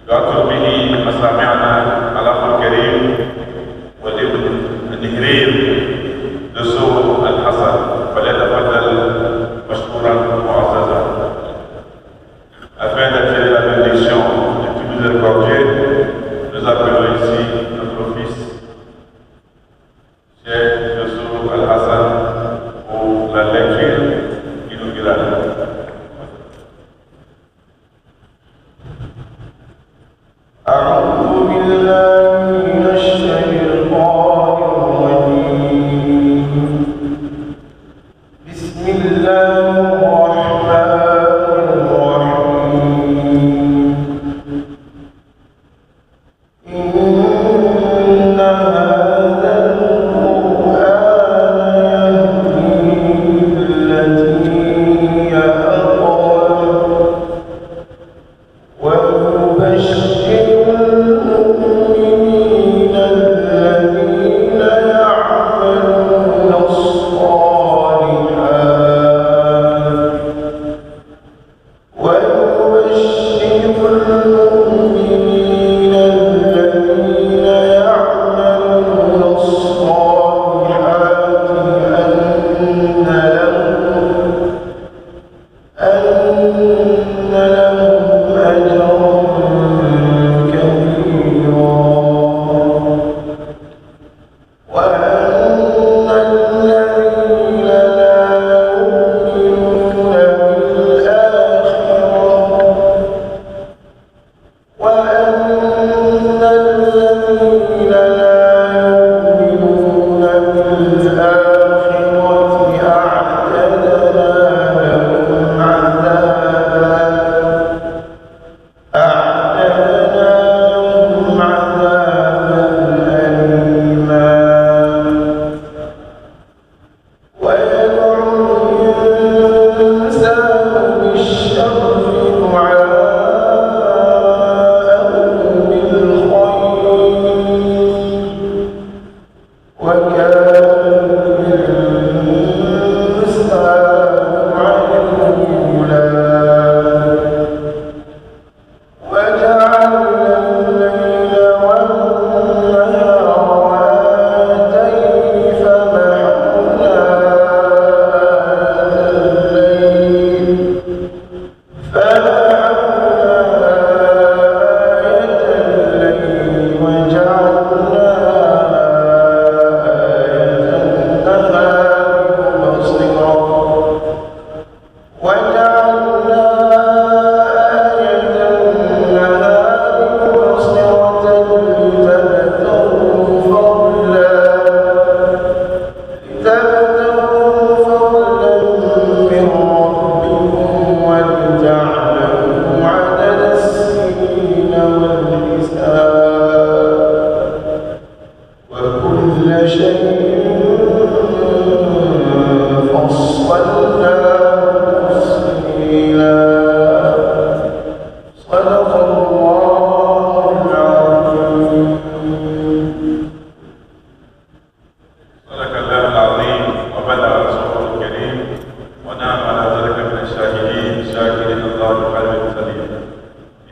يعطر به مسامعنا الأخ الكريم والابن النهرين دسوق الحسن، فليتفضل مشكورا معززا. Afin d'attirer la bénédiction du tout miséricordieux, nous appelons ici notre fils, Cheikh Dussouk Al-Hassan, pour la lecture inaugurale. أعوذ بالله من الشيطان الرجيم. بسم الله الرحمن الرحيم.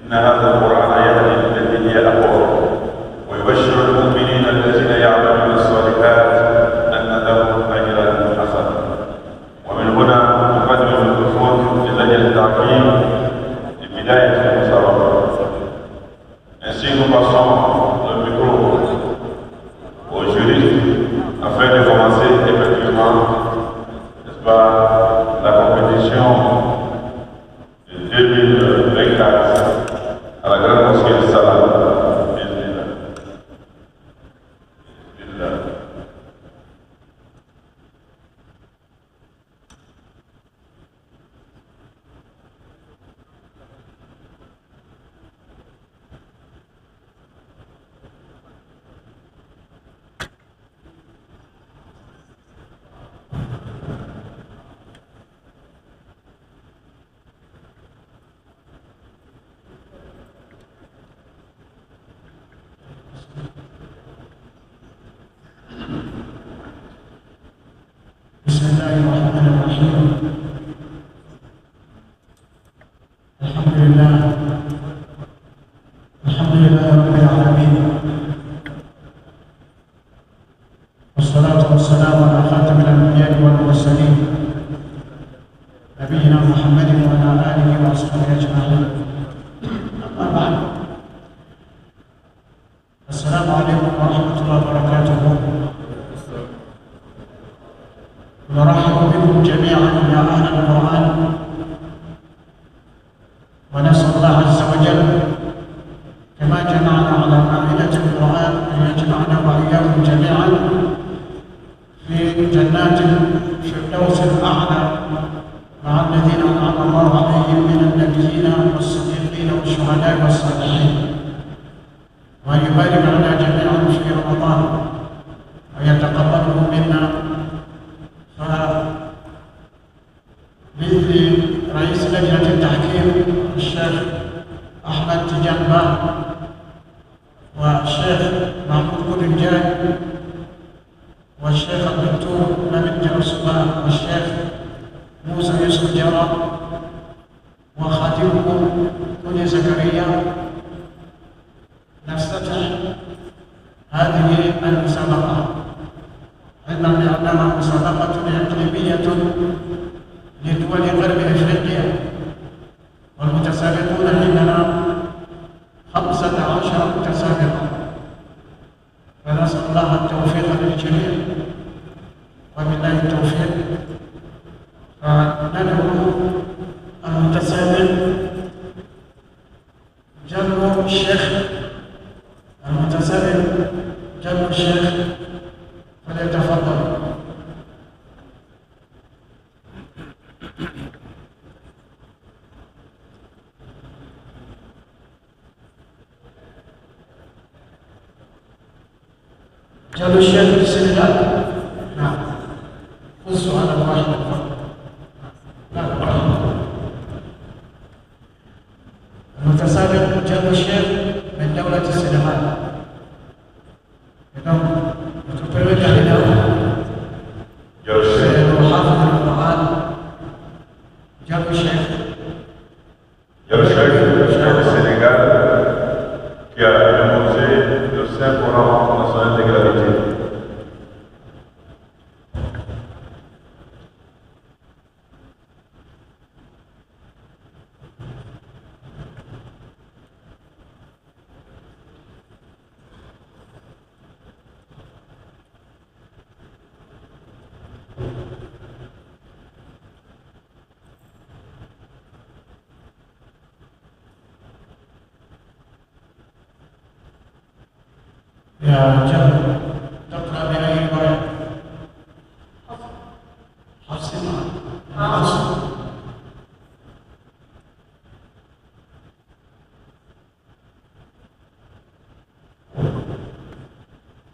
إن هذا القرآن يهدي للتي هي أقوم ويبشر المؤمنين الذين يعملون الصالحات أن لهم أجرا كبيرا، وأن الذين لا يؤمنون بالآخرة لله رب العالمين، والصلاة والسلام على خاتم الأنبياء والمرسلين نبينا محمد وعلى آله وأصحابه أجمعين. أما بعد، السلام عليكم ورحمة الله وبركاته. نرحب بكم جميعا يا أهل القرآن، ونسأل الله عز وجل كما جمعنا على مائدة القرآن أن يجمعنا وإياكم جميعا في جنات الفردوس الأعلى مع الذين أنعم الله عليهم من النبيين والصديقين والشهداء والصالحين، وأن يبارك لنا جميعا في رمضان ويتقبله منا. فمثل رئيس لجنة التحكيم الشيخ أحمد تيجان با، والشيخ محمود بودنجاي، والشيخ الدكتور نبيل جرسبا، والشيخ موسى يوسف جرا، وخادمكم كوني زكريا، نفتتح هذه المسابقة، علما بأنها مسابقة إقليمية لدول غرب أفريقيا، والمتسابقون عندنا 15 متسابقا، فنسأل الله التوفيق للجميع وبالله التوفيق. فندعو المتسابق جلو الشيخ، المتسابق جلو الشيخ فليتفضل. جلو الشيخ في السنغال. نعم، خذ سؤالا واحدا فقط. المتسابق جلو الشيخ من دولة السنغال. تبرد علينا حافظ القرآن جلو الشيخ. Jalo Cheikh du Sénégal qui a démontré le Saint-Coran dans son intégralité. يا جل تقرأ بأي ورق؟ حفص.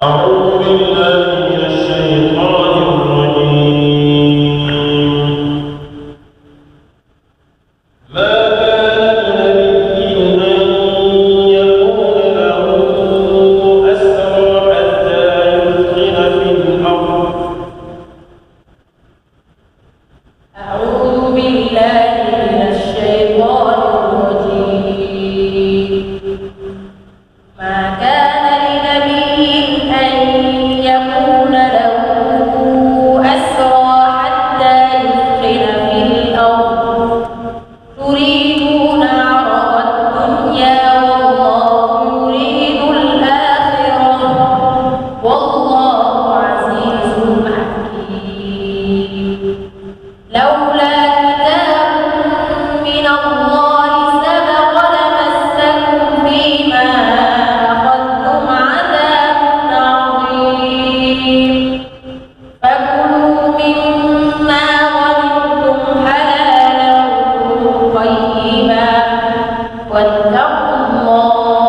أعوذ بالله من الشيطان الرجيم. ما كان لنبي أن يكون له أسرى حتى يثخن في الأرض. أعوذ بالله من الشيطان الرجيم. ما كان لنبي أن يكون له أسرى حتى يثخن في الأرض، تريدون عرض الدنيا والله يريد الآخرة، والله عزيز حكيم. لولا كتاب من الله سبق لمسكم فيما أخذتم عذاب عظيم، فكلوا مما غنمتم حلالا طيبا، واتقوا الله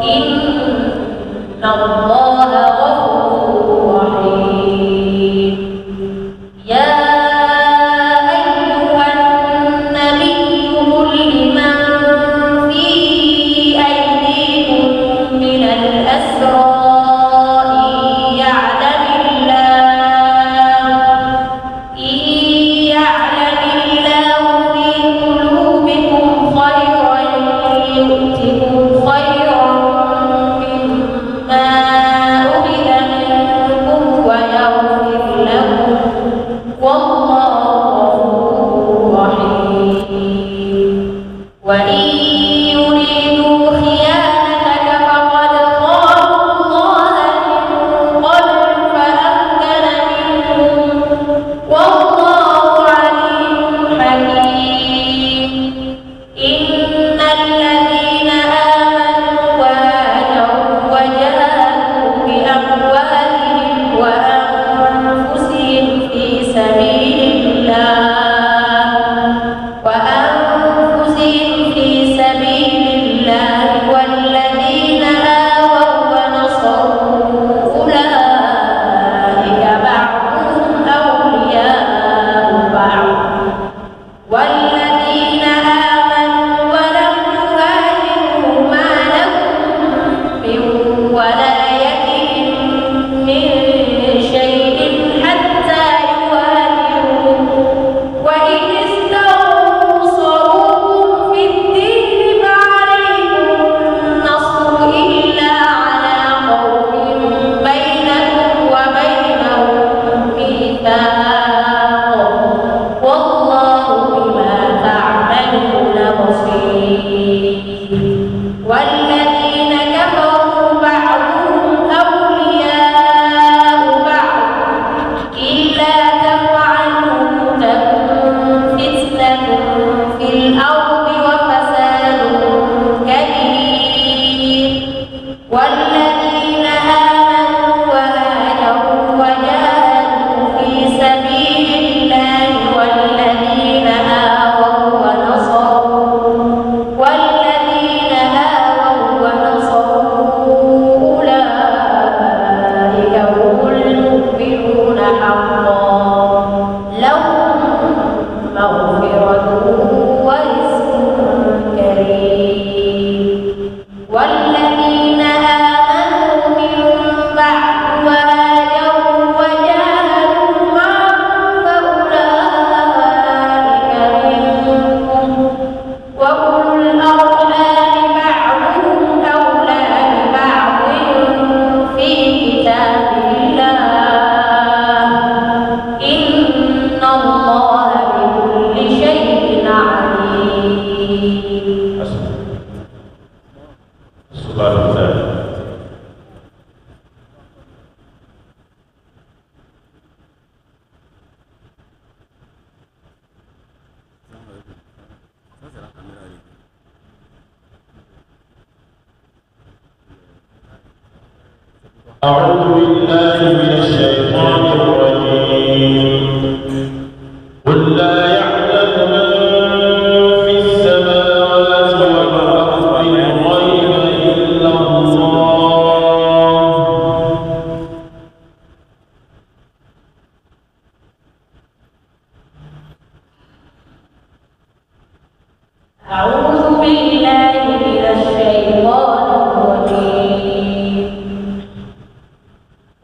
إن الله غفور رحيم. يا أيها النبي قل لمن في أيديكم من الأسرى إن يعلم الله في قلوبكم خيرا وإن يريدوا خيانتك فقد خانوا الله من قبل فأمكن منهم والله عليم حكيم إن الذين آمنوا وهاجروا وجاهدوا بأموالهم وأنفسهم في سبيل الله والذين آووا ونصروا أولئك بعضهم أولياء بعض والذين آمنوا ولم يهاجروا ما لكم من ولايتهم من شيء حتى يهاجروا وإن استنصروكم في الدين فعليكم النصر إلا على قوم بينكم وبينهم ميثاق والله بما تعملون بصير والذين كفروا بعضهم أولياء بعض إلا تفعلوا تكن فتنة في الأرض وفساد كبير والذين آمنوا وهاجروا وجاهدوا في سبيل الله والذين آووا ونصروا أولئك هم المؤمنون حقا لهم مغفرة ورزق كريم والذين آمنوا من بعد وهاجروا وجاهدوا معكم فأولئك منكم وأولو الأرحام بعضهم أولى ببعض في كتاب الله إن الله بكل شيء عليم. السؤال الثاني أعوذ بالله من الشيطان الرجيم قل لا يعلم من في السماوات والأرض الغيب إلا الله أعوذ بالله من الشيطان الرجيم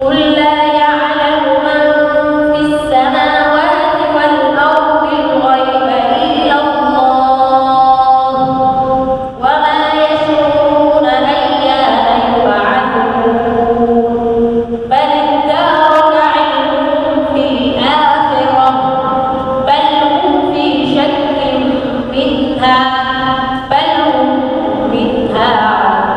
قل لا يعلم من في السماوات والأرض الغيب إلا الله وما يشعرون أيان يبعثون بل ادارك علمهم في الآخرة بل هم في شك منها عمون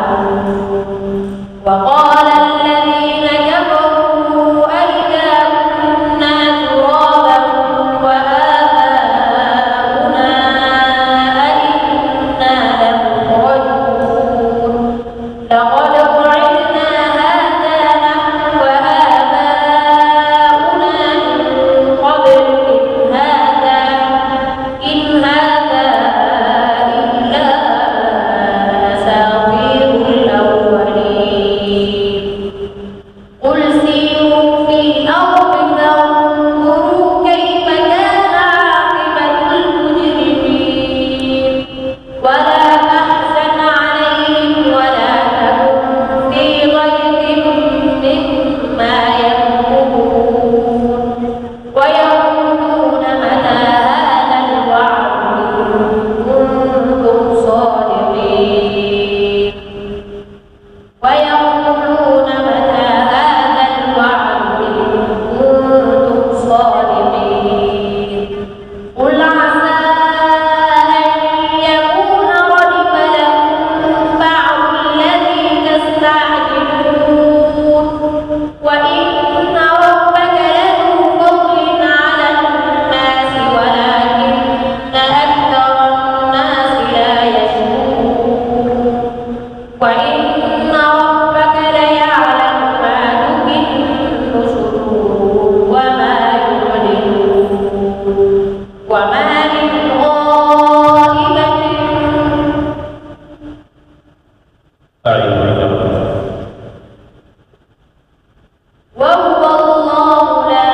وهو الله لا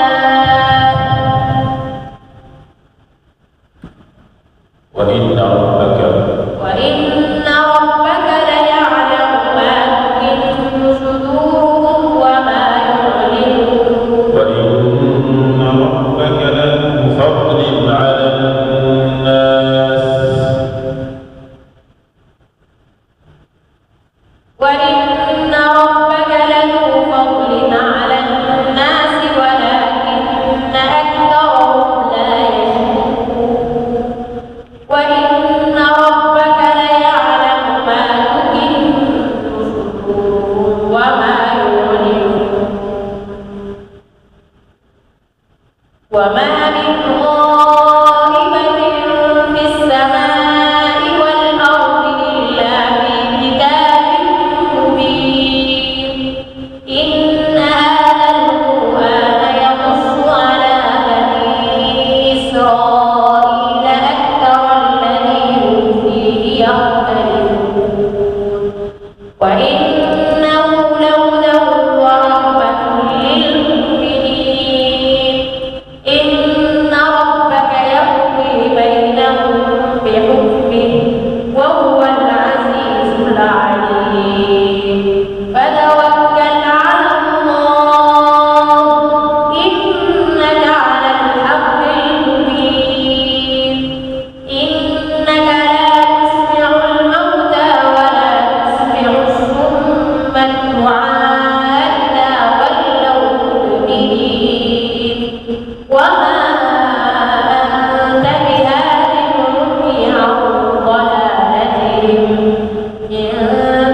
وإن ربك ليعلم ما تكن صدورهم وما يعلنون وإن ربك لذو فضل على الناس وإن ربك لذو فضل على الناس ولكن أكثرهم لا يشكرون وإن ربك ليعلم ما تكن صدورهم وما يعلنون وما من غائبة في السماء والأرض إلا في كتاب مبين إن هذا القرآن يقص على بني إسرائيل أكثر الذي هم فيه يختلفون وإنه لهدى ورحمة للمؤمنين إن ربك يقضي بينهم بحكمه وهو العزيز العليم فتوكل على الله إنك على الحق المبين إنك لا تسمع الموتى ولا تسمع الصم الدعاء إذا ولوا مدبرين وما أنت بهاد العمي عن ضلالتهم إن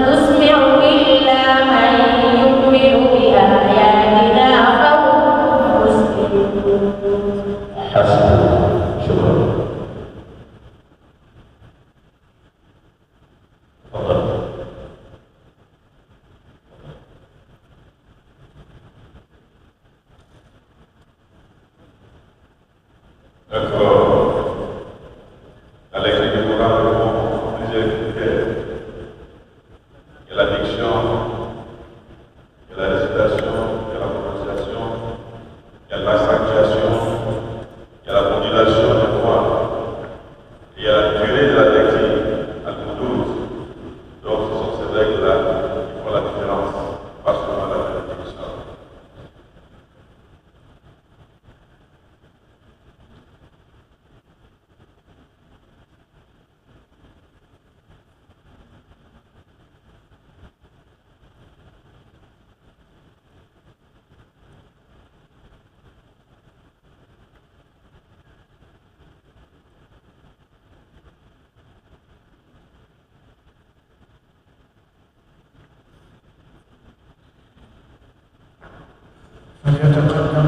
تسمع إلا من يؤمن بآياتنا فهم مسلمون. حسن شكرا تفضل D'accord. La lecture du Coran répond à plusieurs critères. Il y a la diction, il y a la récitation, il y a la prononciation, il y a l'accentuation, il y a la modulation des voix, il y a la durée de la lecture, al-moudoud. Donc ce sont ces règles-là qui font la différence, pas seulement la diction. فليتقدم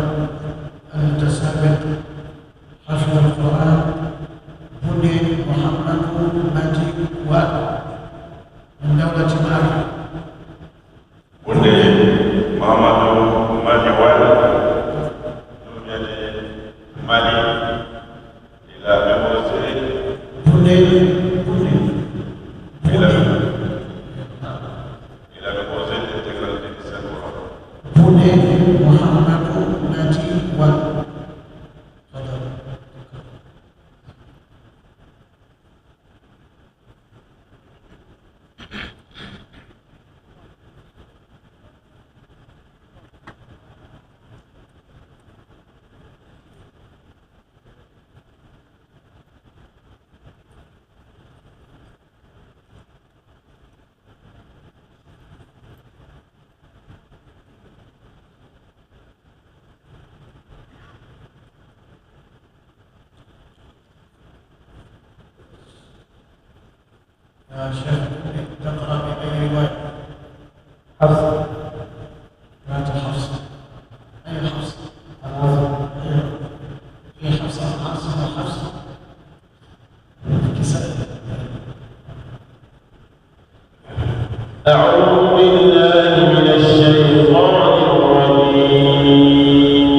المتسابق حفظ القرآن بني محمد ماجي من دولة مالي. Bundé Mahamadou Madiwal nous vient de Mali. Il a mémorisé, بني il a mémorisé l'intégralité du Saint-Coran. بني محمد ماجي يا شيخ تقرأ بأي رواية؟ حفص رواية حفص. أي حفص؟ في حفص حفص وحفص كساء. أعوذ بالله من الشيطان الرجيم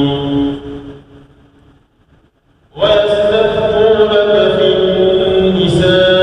ويستفتونك في النساء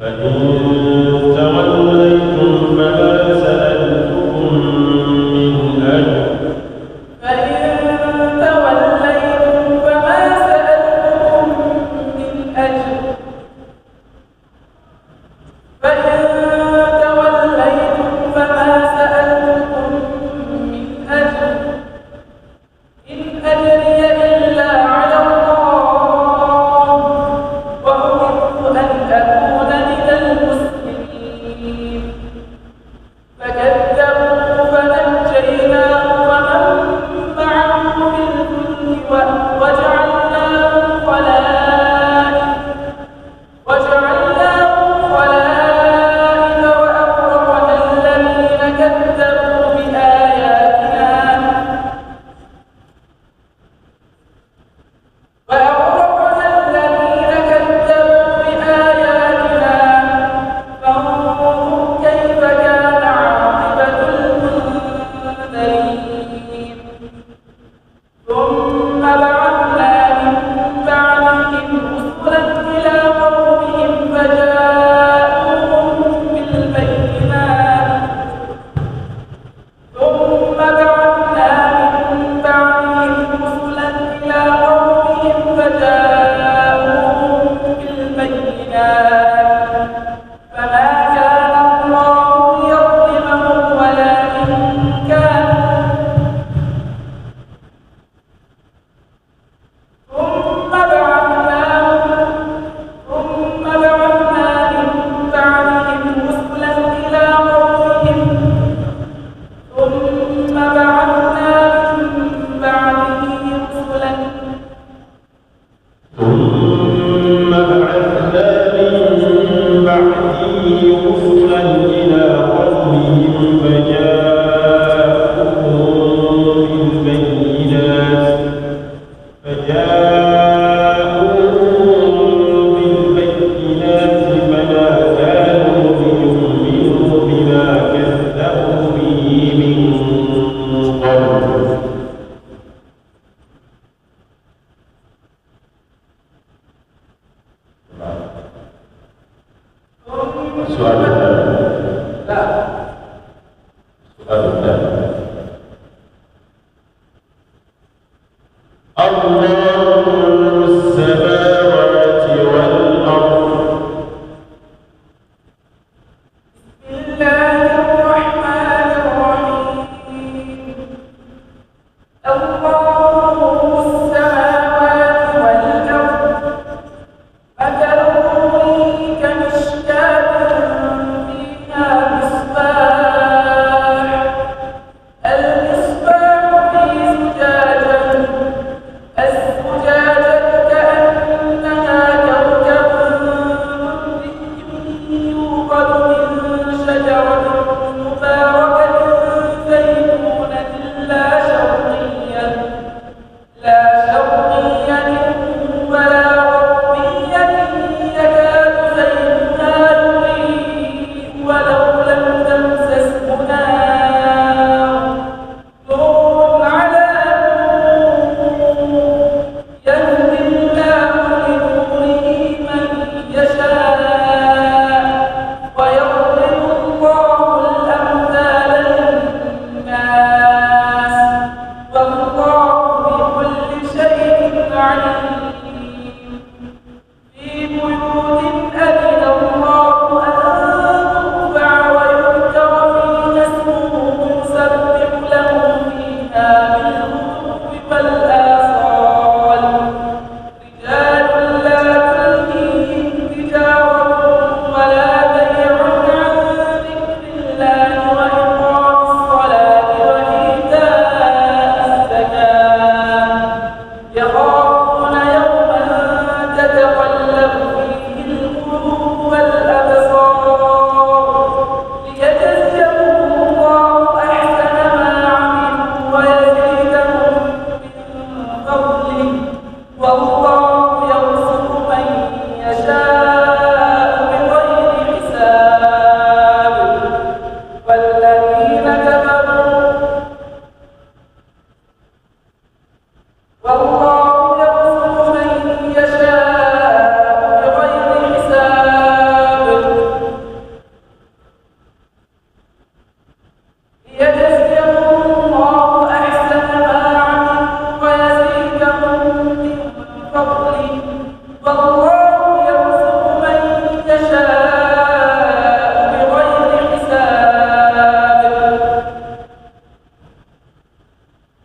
فإن توليتم فما سألتكم من أجر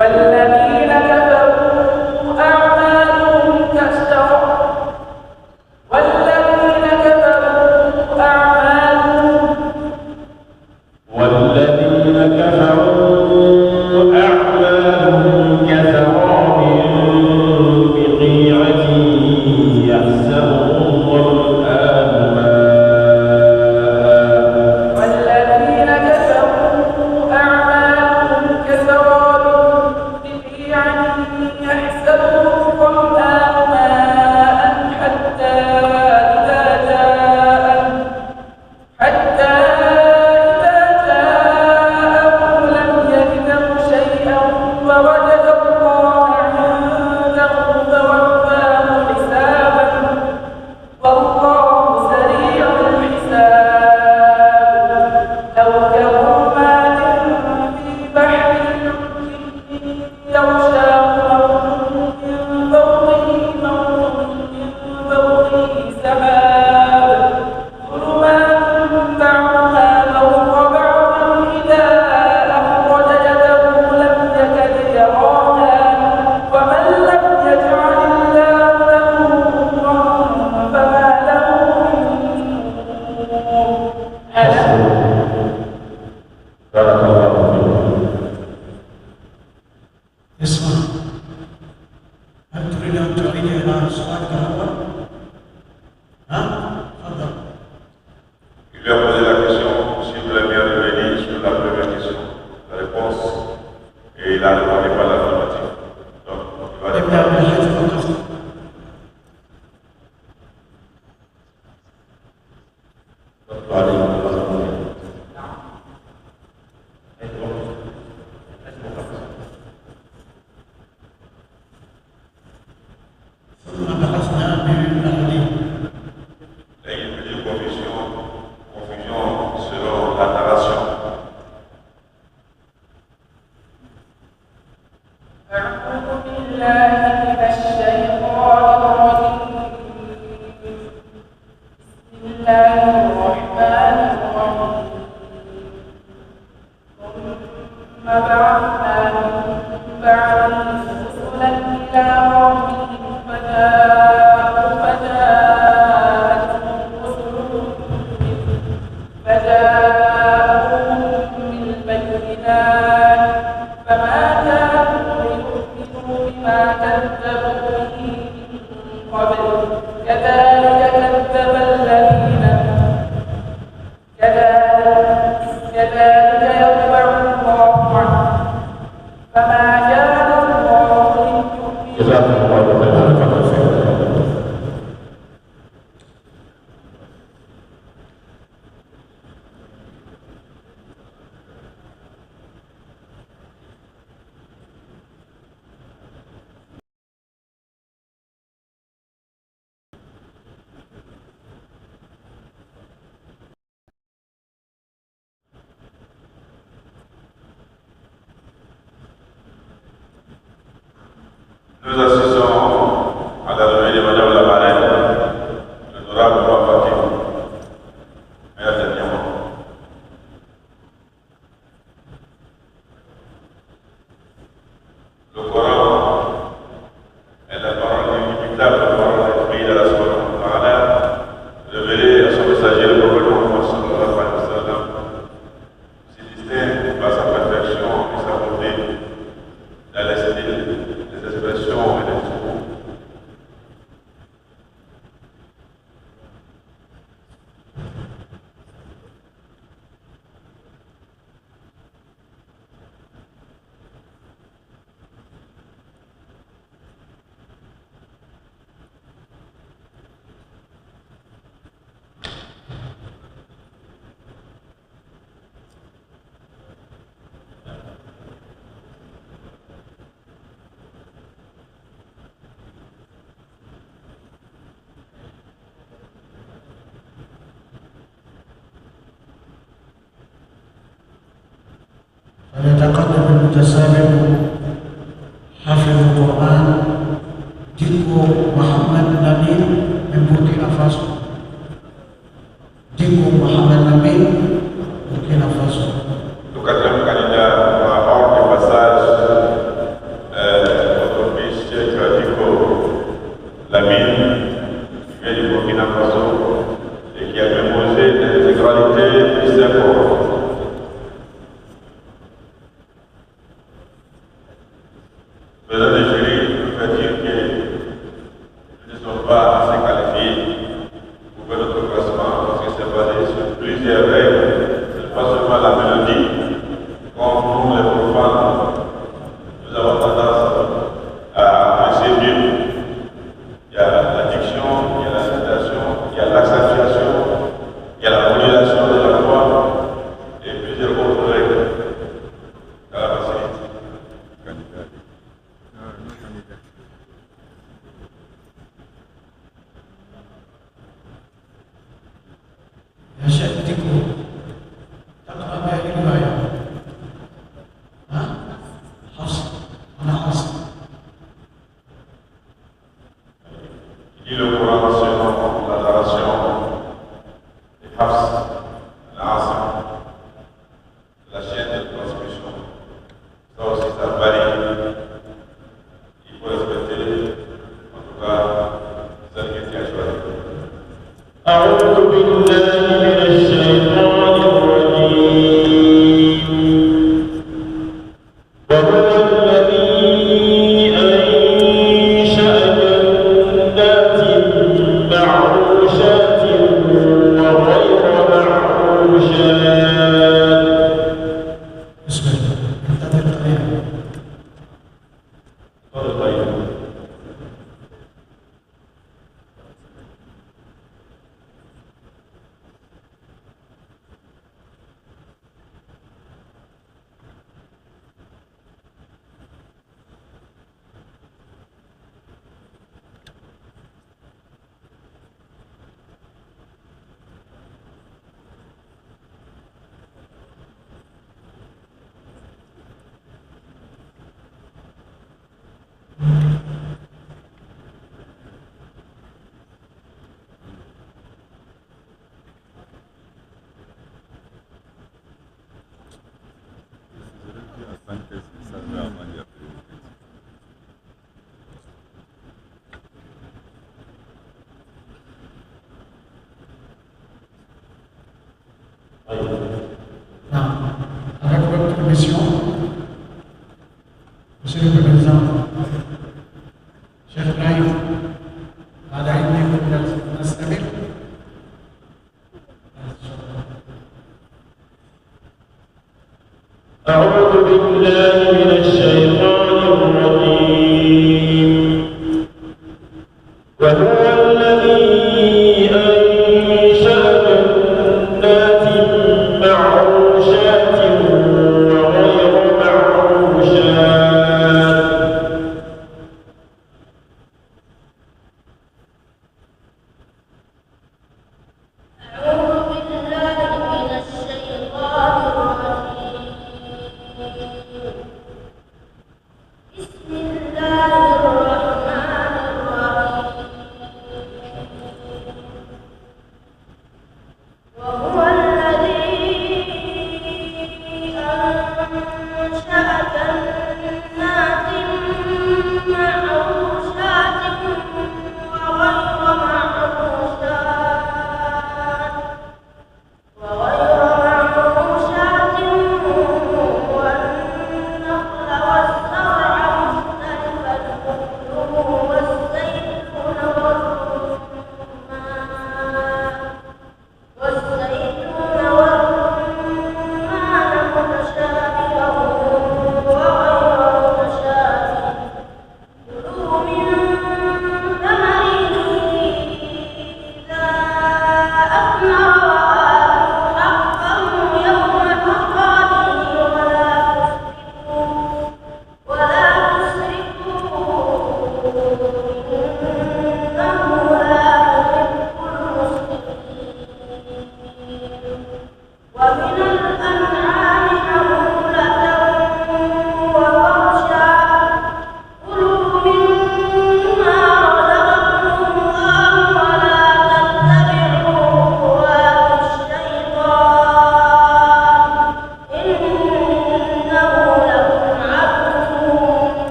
والذين كفروا أعمالهم كسراب بقيعة يحسبه الظمآن ماء والذين كفروا أعمالهم كسراب بقيعة يحسبه الظمآن ماء حتى إذا جاءه لم يجده شيئا ووجد الله عنده فوفاه حسابا والله سريع الحساب أو كظلمات في بحر يغشاه موج من فوقه سحاب ظلمات بعضها فوق بعض إذا أخرج يده لم يكد يراها ومن لم يجعل الله له نورا فما له من نور بارك الله فيكم. اسمع، هل تريد أن تعيد إلى سؤالك الأول؟ ها؟ تفضل. Il lui a posé la question, s'il voulait bien revenir sur la première question, la réponse, et il a répondu par l'affirmative. Donc, il va ابدأ répondre. من حيث وقفت. ثم بحثنا بالأحاديث. Et il peut dire confusion selon la narration. أعوذ بالله من الشيطان الرجيم بسم الله الرحمن الرحيم ثم بعثنا من بعده رسلا إلى قومهم فجاءتهم رسلهم بالبينات فما كانوا ليؤمنوا بما كذبوا به من قبل كذلك يطبع الله عنه فما كان الله ليؤمن جزاكم الله خيرا. بارك الله فيك. Nous assistons à l'arrivée de Madame la marraine, l'honorable roi Fatim, mère de Diamant. Le Coran est la parole inimitable, la parole écrite de la Subhanahu wa ta'ala, révélée à son messager, le prophète Muhammad sallallahu alayhi wa sallam, se distingue par sa perfection et sa beauté dans les styles, les expressions et les discours. فليتقدم المتسابق حافظ القرآن ديكو محمد نبيل من بوركينا فاسو. ديكو محمد نبيل بوركينا فاسو. Le quatrième candidat va hors du passage président du jury nous fait dire que nous ne sommes pas assez qualifiés pour faire notre classement parce que c'est basé sur plusieurs règles. Ce n'est pas seulement la mélodie, comme nous les profanes, nous avons tendance à apprécier mieux. Il y a la diction, il y a la citation, il y a l'accentuation, il y a la modulation de la voix et plusieurs autres règles à la facilité. يا شيخ تكون تقرأ بهذه الرواية ها؟ حفص أنا حفص Il dit le Coran selon la narration des Hafs, l'Asim, la chaîne de transmission. Ça aussi, ça varie. Il faut respecter, en tout cas, celle qui a choisi. أعوذ بالله من الشيطان الرجيم وهو الذي أنشأ جنات معروشات وغير معروشات اصبر انتظر قليلا تفضل طيب. نعم avec votre permission monsieur le président Cheikh Ibrahim بعد إذنكم نستمر أعوذ بالله من الشيطان الرجيم وهو الذي أنشأ جنات معروشات وغير معروشات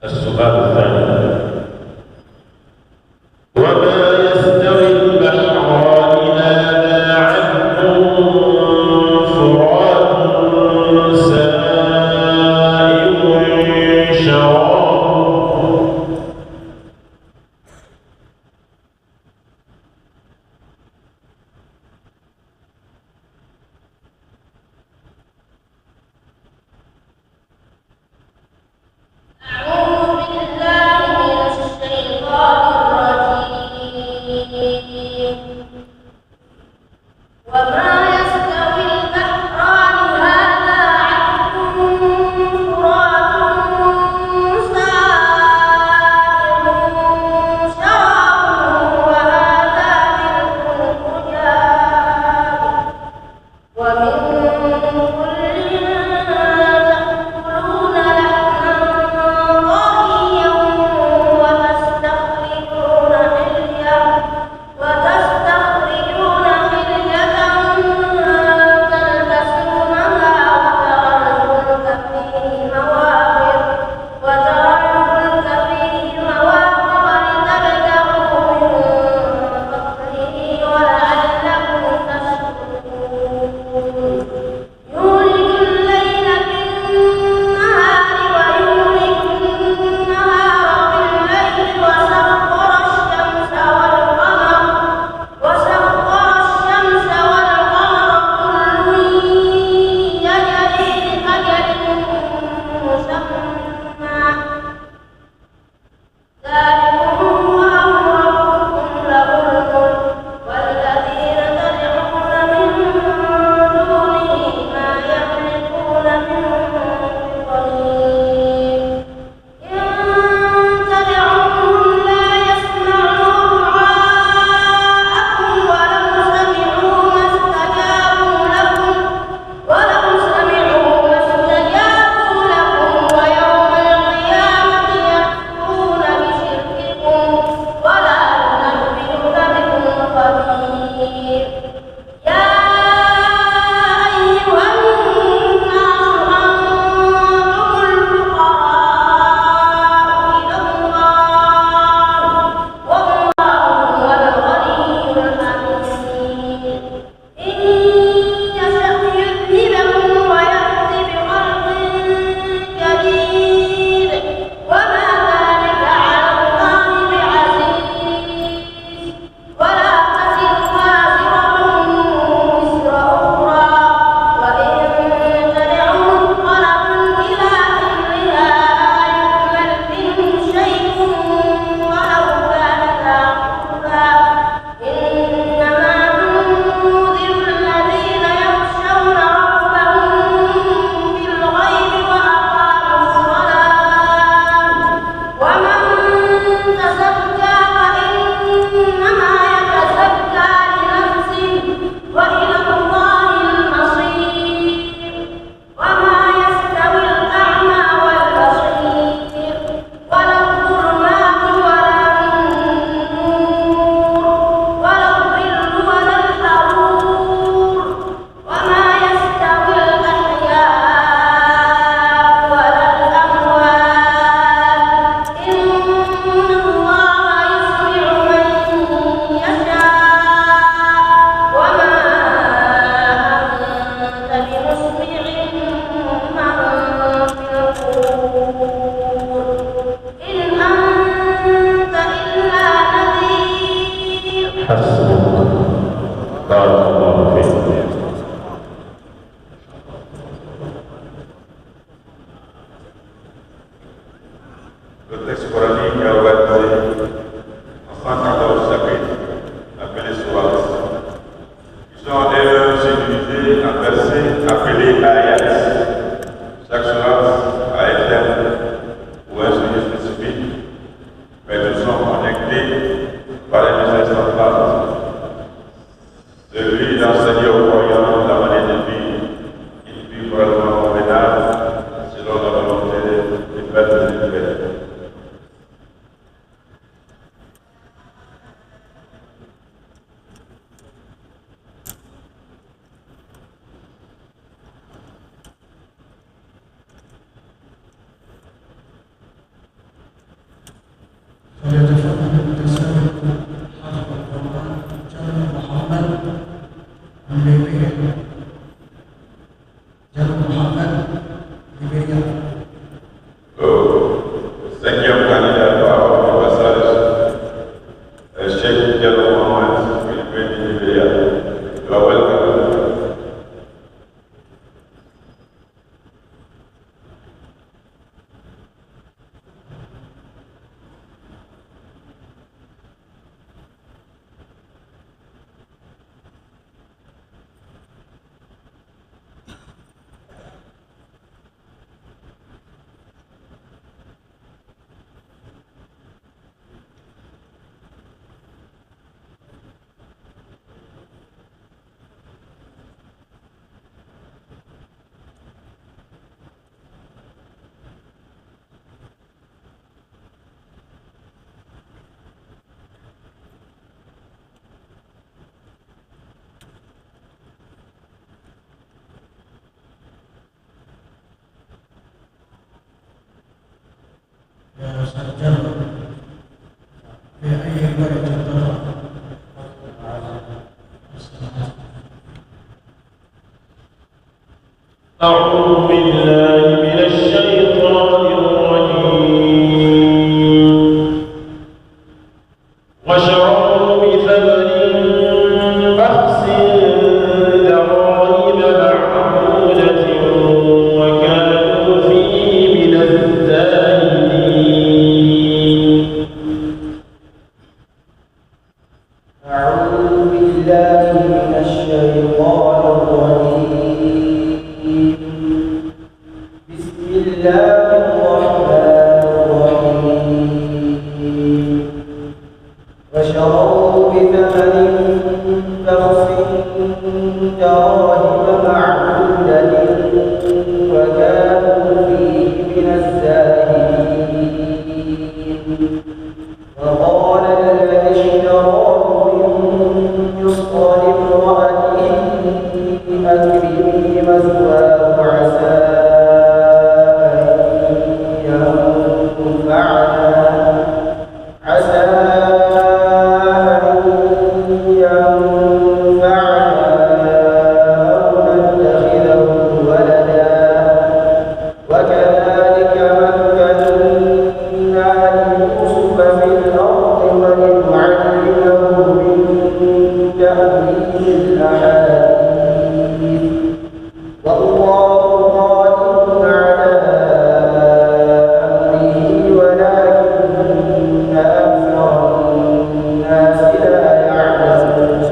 السؤال الثاني: وما يستوي البحران هذا عذب فرات سائغ شرابه. أعوذ بالله من الشيطان الرجيم. وما يستوي البحران هذا عذب فرات سائغ شرابه وهذا ملح أجاج ومن كل تأكلون لحما طريا وتستخرجون حلية تلبسونها وترى الفلك فيه مواخر لتبتغوا من فضله ولعلكم تشكرون. يولج الليل في النهار ويولج النهار في الليل وسخر الشمس والقمر كل يجري لأجل مسمى ذلكم الله ربكم له الملك والذين تدعون من دونه ما يملكون من قطمير. إن تدعوهم لا يسمعوا دعاءكم ولو سمعوا ما استجابوا لكم ويوم القيامة يكفرون بشرككم ولا ينبئك مثل خبير. يا أيها الناس أنتم الفقراء إلى الله والله هو الغني الحميد. إن يشأ يذهبكم ويأت بخلق جديد وما ذلك على الله بعزيز. ولا تزر وازرة وزر أخرى وإن تدع مثقلة إلى حملها لا يحمل منه شيء ولو كان ذا قربى. إنما تنذر الذين يخشون ربهم بالغيب وأقاموا الصلاة. ومن تزكى فإنما يتزكى لنفسه وإلى الله المصير. وما يستوي الأعمى والبصير ولا الظلمات ولا النور ولا الظل ولا الحرور. وما يستوي الأحياء ولا الأموات. إن الله يسمع من يشاء وما أنت بمسمع من في القبور إن أنت إلا نذير. حسبك. بارك الله فيك. Le texte coranique est organisé en 114 chapitres, appelés sourates, qui sont d'ailleurs subdivisés en versets appelés ayats. Chaque sourate a un thème ou un sujet spécifique, mais tous sont connectés par un message central. Celui d'enseigner aux croyants la manière de vivre, une vie probablement convenable selon la volonté du Père de l'univers. وسجل في أي بلد ترى. أعوذ بالله من الشيطان الرجيم. وشروا بثمن بخس دراهم معدودة وكانوا فيه من الزاهدين. أعوذ بالله من الشيطان الرجيم. بسم الله الرحمن الرحيم. وشروا بثمن بخس دراهم معدودة وكانوا فيه من الزاهدين. وقال الذي اشتراه من مصر لامرأته أكرمي مثواه عسى أن ينفعنا أو نتخذه ولدا. وكذلك مكنا ليوسف في الأرض ولنعلمه من تأويل الأحاديث. والله غالب على أمره ولكن أكثر الناس لا يعلمون.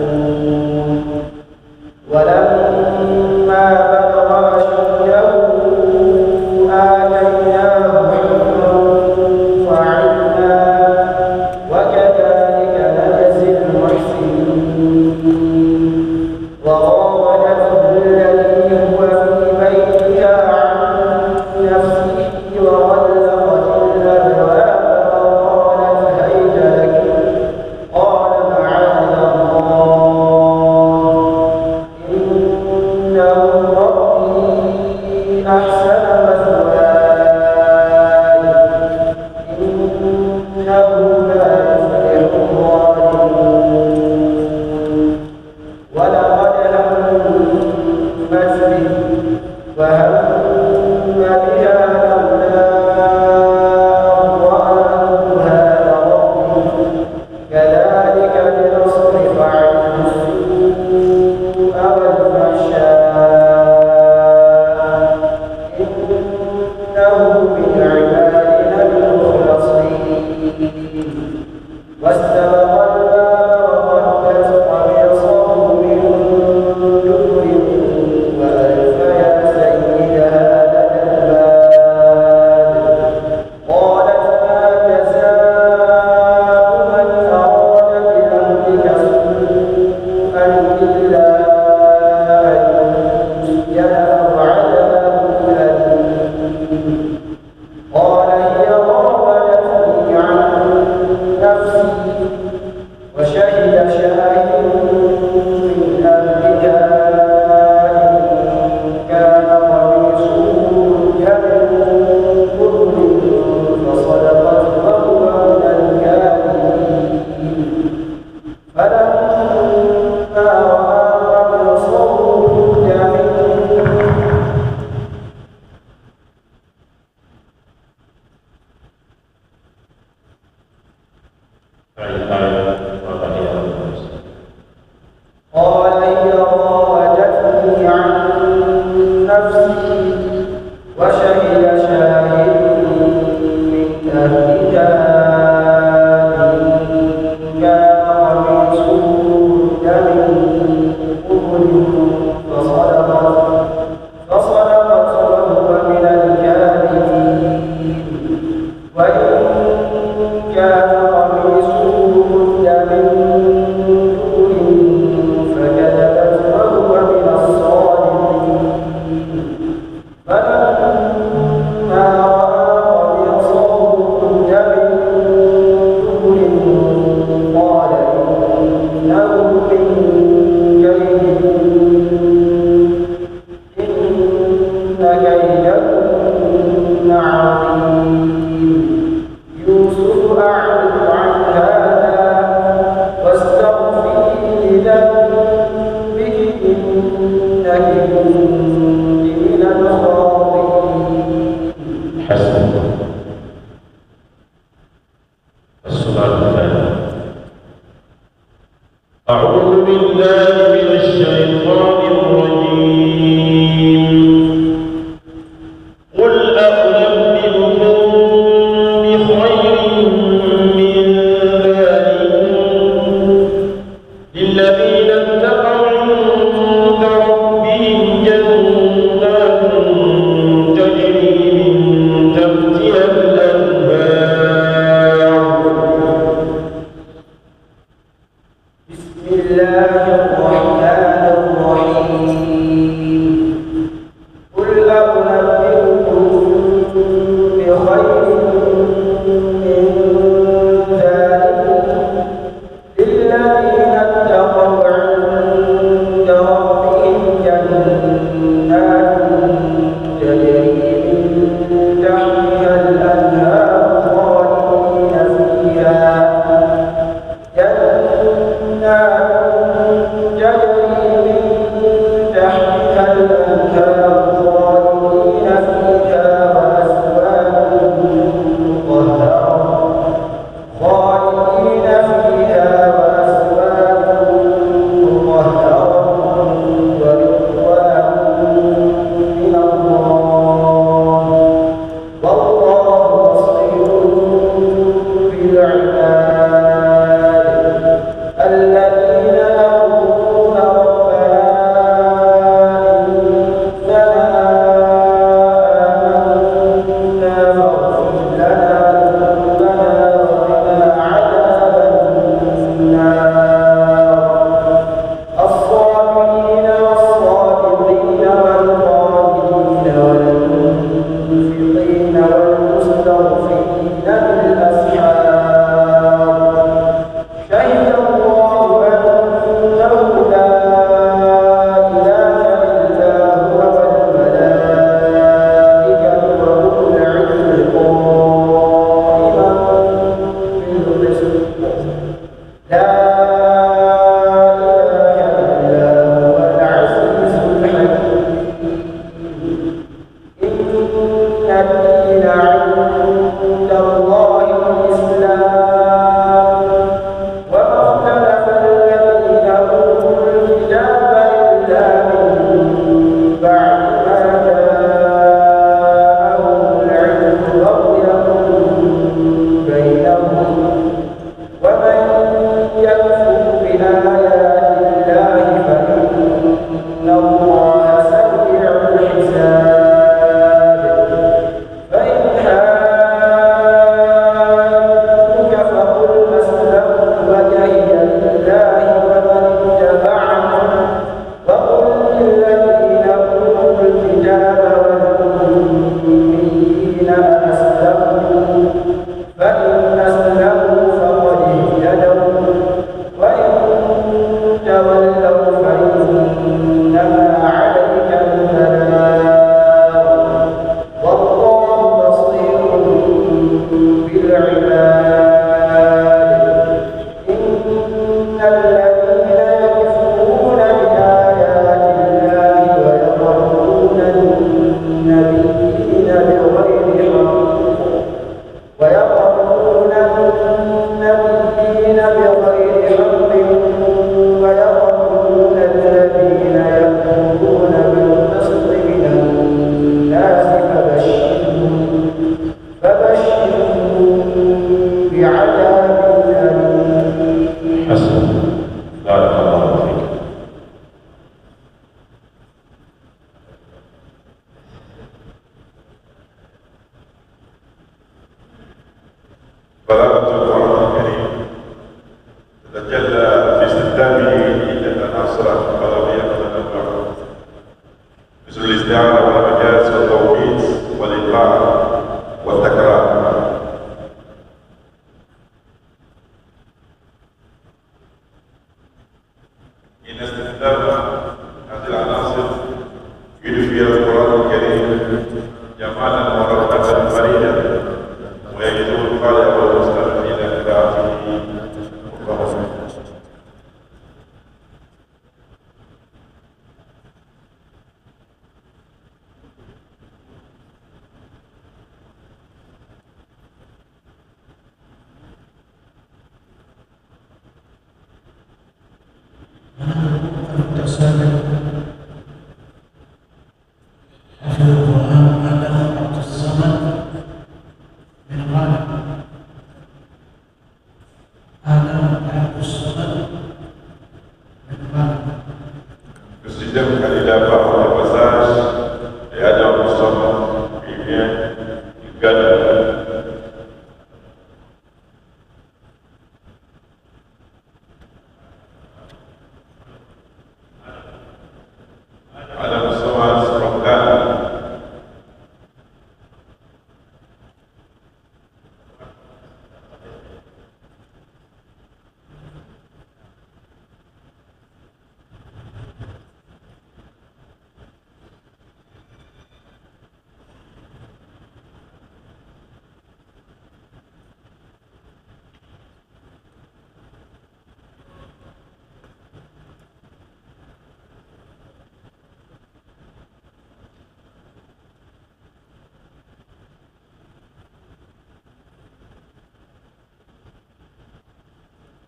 ولما بلغ أشده آتيناه حكما وعلما وكذلك نجزي المحسنين. وراودته التي هو في بيتها عن نفسه وغلقت الأبواب وقالت هيت لك. قال معاذ الله إنه ربي أحسن مثواي إنه لا يفلح الظالمون. ولقد همت به وهم بها لولا أن رأى برهان ربه كذلك لنصرف عنه السوء والفحشاء إنه من عبادنا المخلصين. واستبق الباب وقدت قميصه من دبر وألف يا سيدها لدى الباب. قالت ما جزاء من أراد بأهلك سوءا إلا أن يسجن أو عذاب أليم. قال هي راودتني عن نفسي وشهد شاهد من أهلها إن كان قميصه قد من قبل فصدقت وهو من الكاذبين. فلما رأى قميصه قد من قال هي راودتني عن نفسي وشهد شاهد من أهلها إن كان قميصه قد من قبل فصدقت وهو من الكاذبين. وإن كان قميصه السؤال الثاني. أعوذ بالله من الشيطان الرجيم. قل أنبئكم بخير من ذلكم للذين اتقوا عند ربهم جنات تجري من تحتها الأنهار. بسم الله الرحمن الرحيم. قل أنبئكم بخير من ذلكم للذين اتقوا عند ربهم جنات تجري من تحتها الأنهار خالدين فيها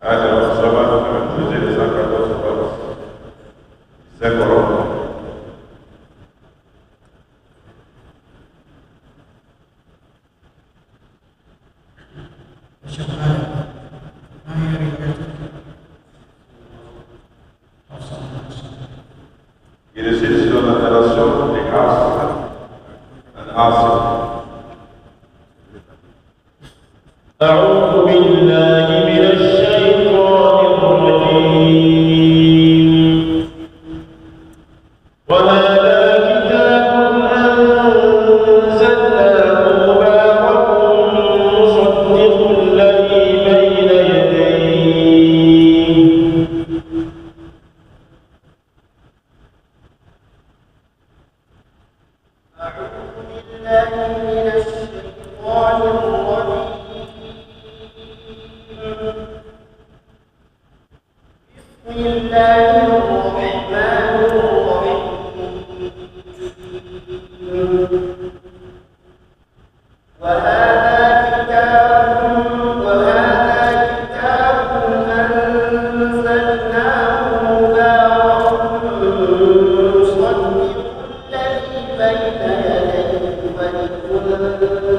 Alors, ça va nous poser les 114 votes. C'est correct. Il décide sur la relation des grâces. أعوذ بالله من الشيطان الرجيم وهذا كتاب أنزلناه مبارك مصدق الذي بين يديه أعوذ بالله من الشيطان الرجيم بسم الله الرحمن الرحيم وهذا كتاب أنزلناه مبارك مصدق الذي بين يديه ولتنذر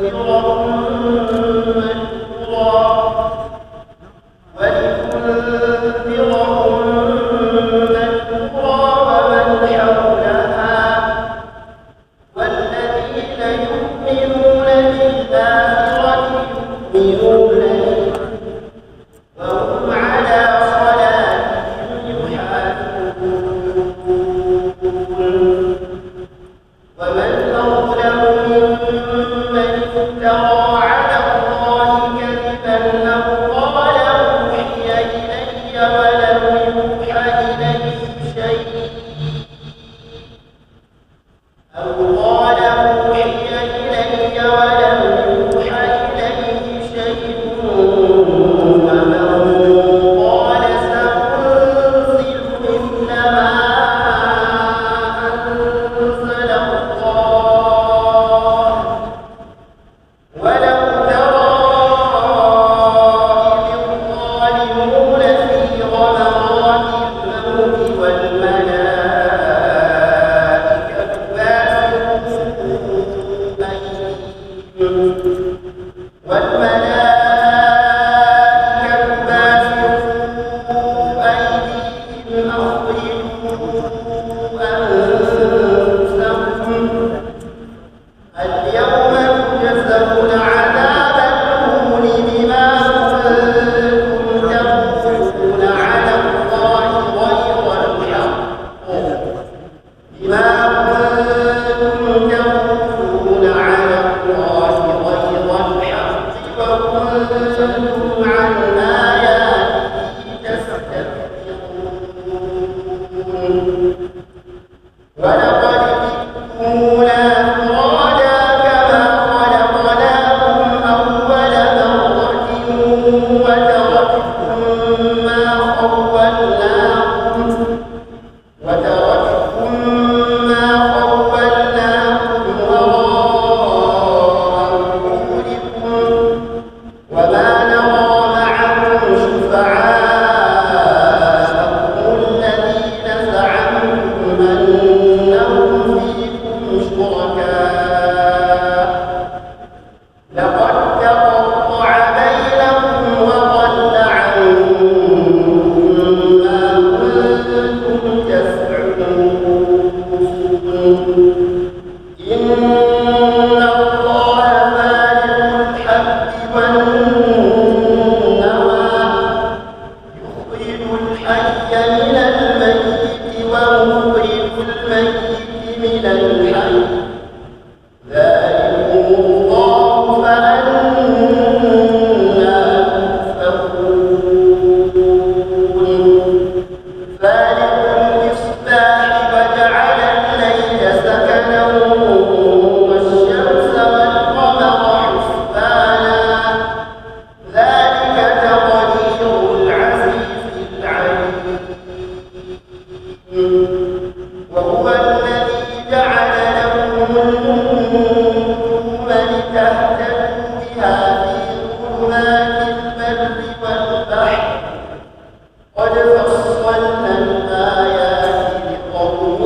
قد فصلنا الآيات لقوم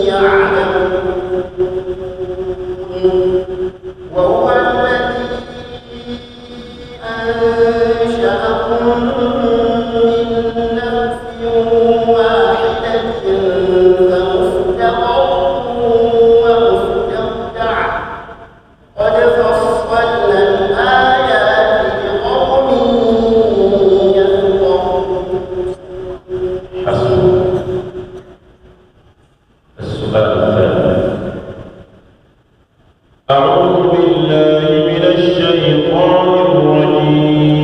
يعلمون وهو الذي أنشأكم من نفس واحدة فمستقر ومستودع قد فصلنا الآيات لقوم يفقهون. حسن. السؤال الثاني: أعوذ بالله من الشيطان الرجيم.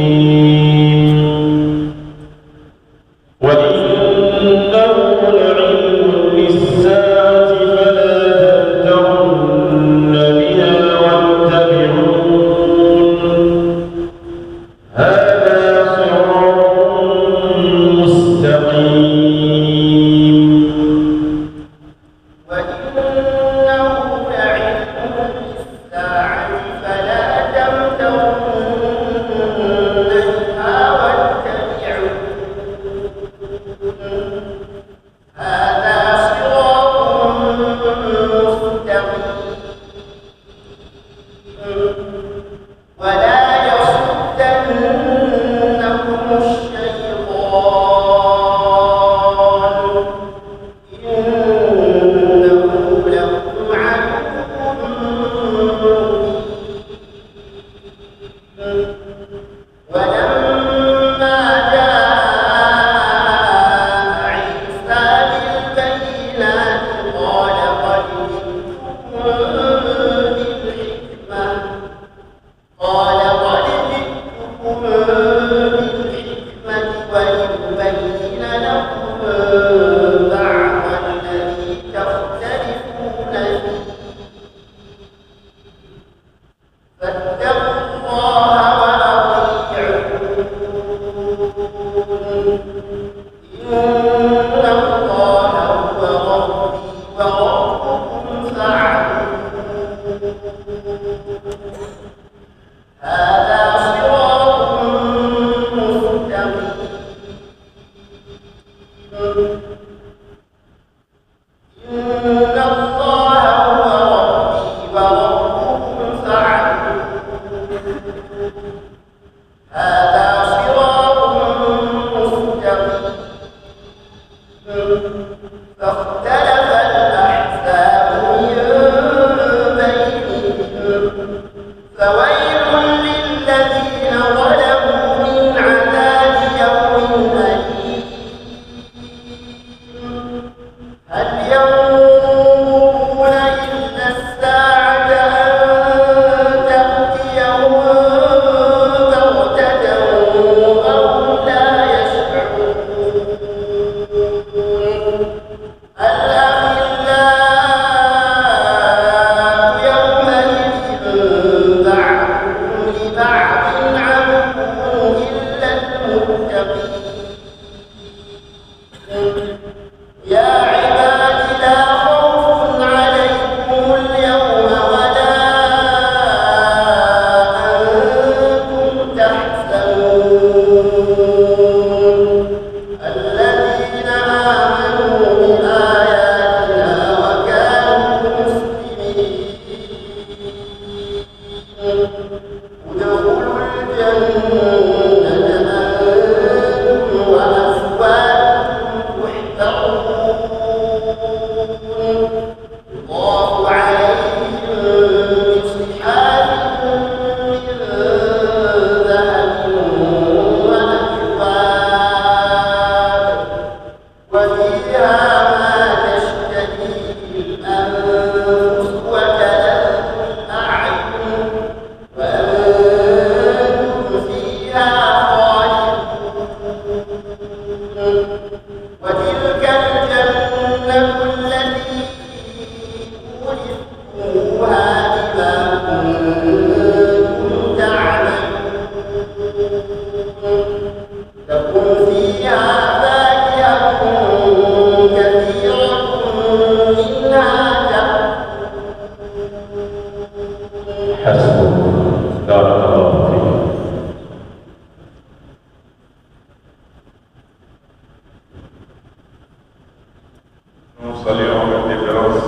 saluons avec déférence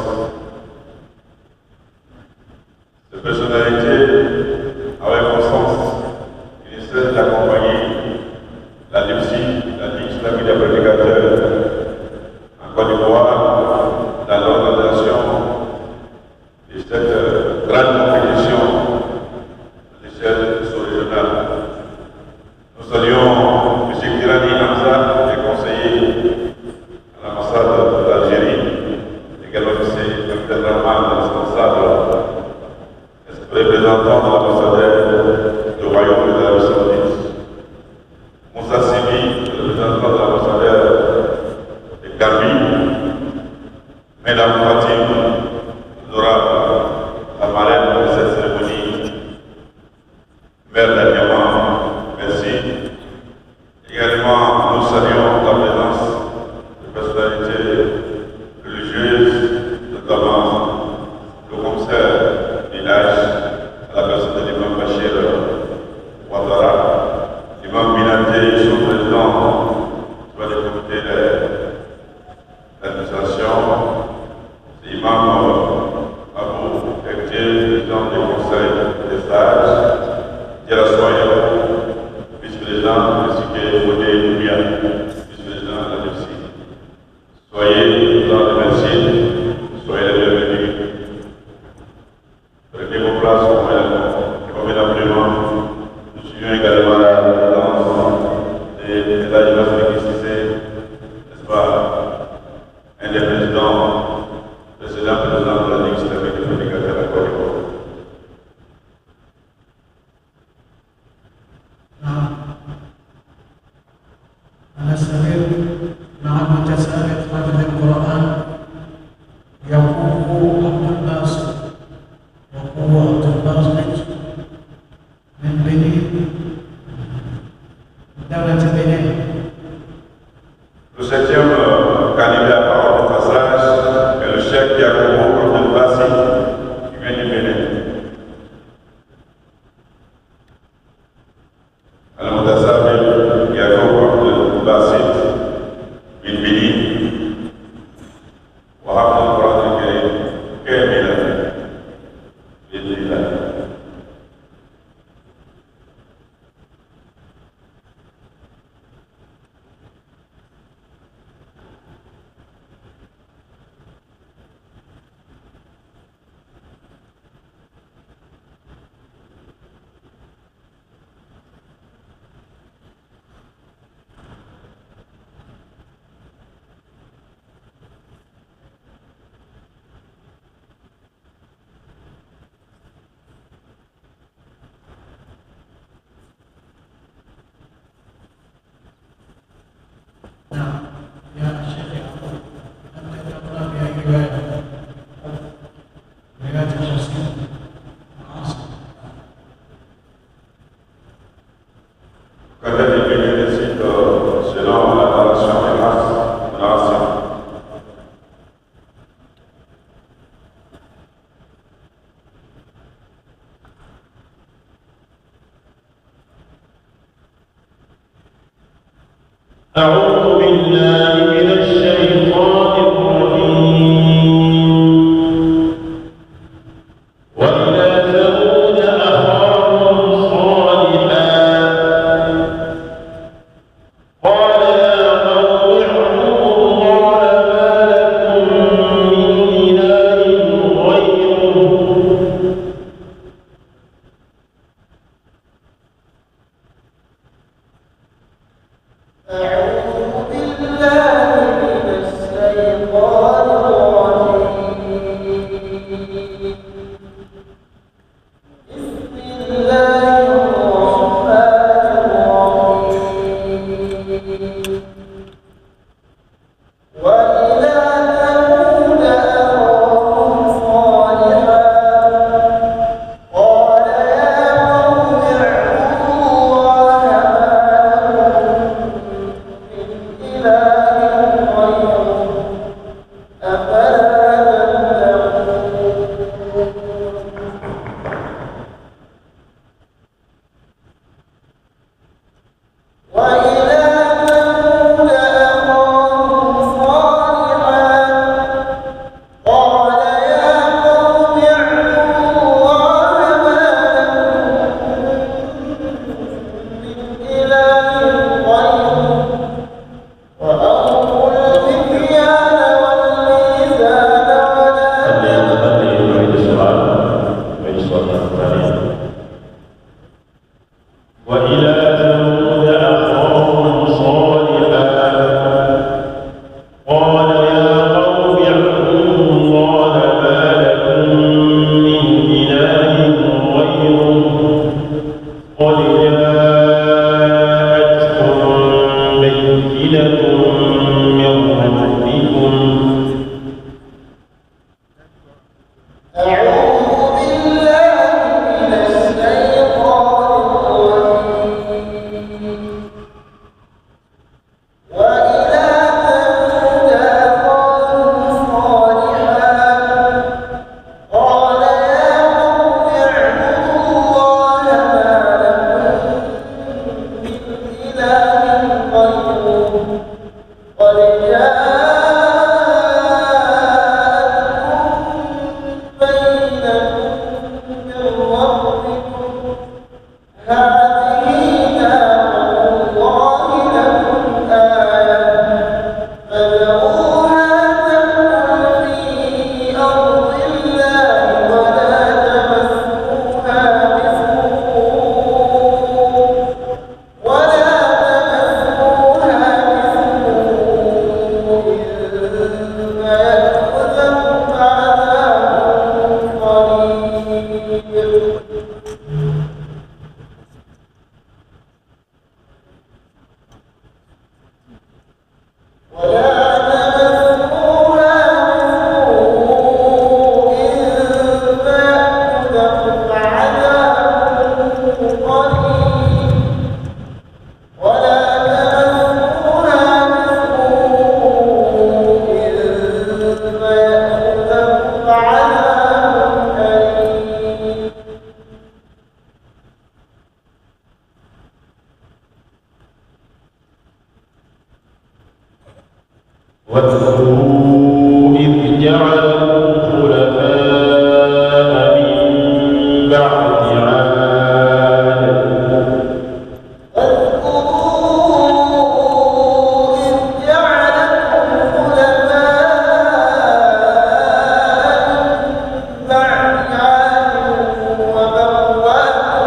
ces personnalités avec constance qui essaient d'accompagner la LIPSI, la Ligue islamique des prédicateurs en Côte d'Ivoire, dans l'organisation de cette grande compétition à l'échelle sous-régionale. Nous saluons M. Kirani Hamza, les conseillers à l'ambassade d'Algérie, également M. Abdel Rahman, responsable, représentant de l'ambassadeur du Royaume de l'Arabie Saoudite, Moussa Sibi, représentant de l'ambassadeur de Gambie, Mesdames Fatim, Laura, la marraine de cette cérémonie, Mère Diamant, merci. Également, nous saluons la présence de personnalités religieuses, notamment le commissaire village, à la personne de l'imam Bachir Ouattara, l'imam Minaté, son président du comité d'administration, l'imam Abou Ekté, président du conseil des sages, Djerasoya, vice-président, ainsi que Modé Noubia, vice-président de la DFC. Soyez dans le merci, soyez les bienvenus. Prenez vos places convenablement. Nous suivons également la présidence de l'agence de Kississé, n'est-ce pas, un des présidents de la Ligue islamique des prédicateurs à Côte d'Ivoire. على السبيل مع المتسابق حافظ القرآن يقوم عبد الباسط وهو عبد الباسط من بنين دولة بنين. Le septième candidat à parole de passage est le chef Yacoub Abdel Bassi, qui vient du Bénin. Al-Mutasabir Yacoub Abdel Bassi, bin Bénin, wa Abdel Quran al-Karim, Kamila, Lidillah. نعم يا شيخ يعقوب أنت تقرأ بها رواية الحسين عاصم. Quand elle est venue, elle cite selon la narration de Nassim. أعوذ بالله من الشيطان الرجيم. وإلى ثمود أخاهم صالحا قال يا قوم اعبدوا الله ما لكم من إله غيره أعوذ بالله من الشيطان الرجيم. بسم الله الرحمن الرحيم. وإلى ثمود أخاهم صالحا قال يا قوم اعبدوا الله ما لكم من إله واذكروا إذ جعلكم خلفاء من بعد عاد واذكروا إذ جعلكم خلفاء من بعد عاد وبوأكم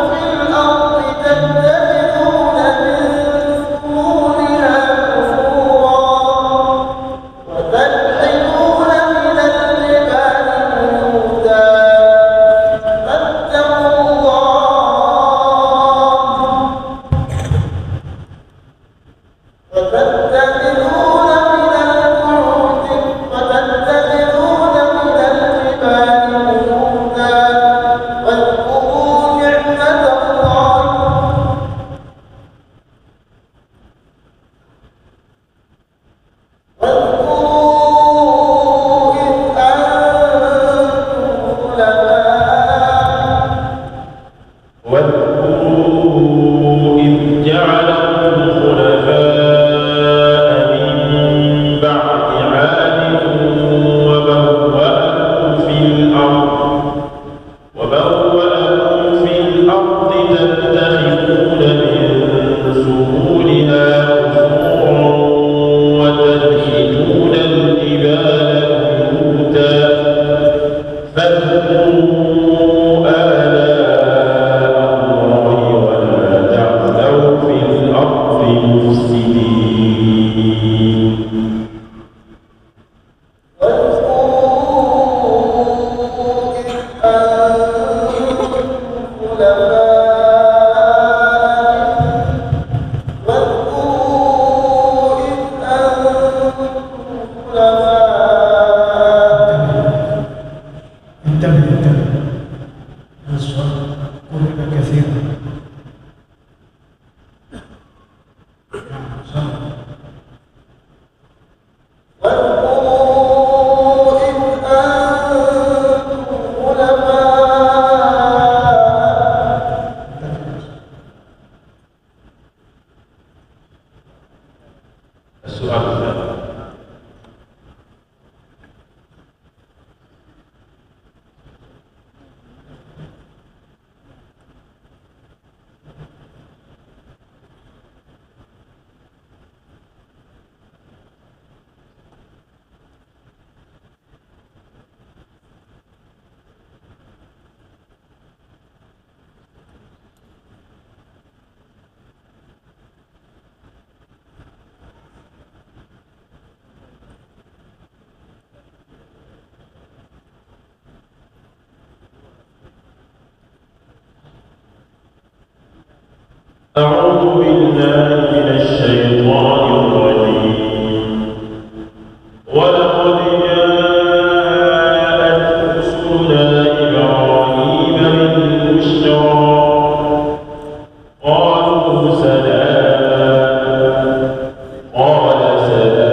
في الأرض تتخذون من سهولها قصورا وتنحتون من الجبال بيوتا فاتقوا الله وتتخذون من الجبال بيوتا واذكروا نعمة الله واذكروا إذ أنتم خلفاء واذكروا إذ جعلكم خلفاء من بعد عاد وبوأكم في الأرض تتخذون من سهولها قصورا وتنحتون الجبال بيوتا فاذكروا آلاء الله ولا تعثوا في الأرض مفسدين واذكروا إذ أنتم خلفاء انتبه الصوت قرب كثيرا. صح. واذكروا إذ أنتم خلفاء السؤال الثاني أعوذ بالله من الشيطان الرجيم ولقد جاءت رسلنا إبراهيم بالبشرى قالوا سلاما قال سلام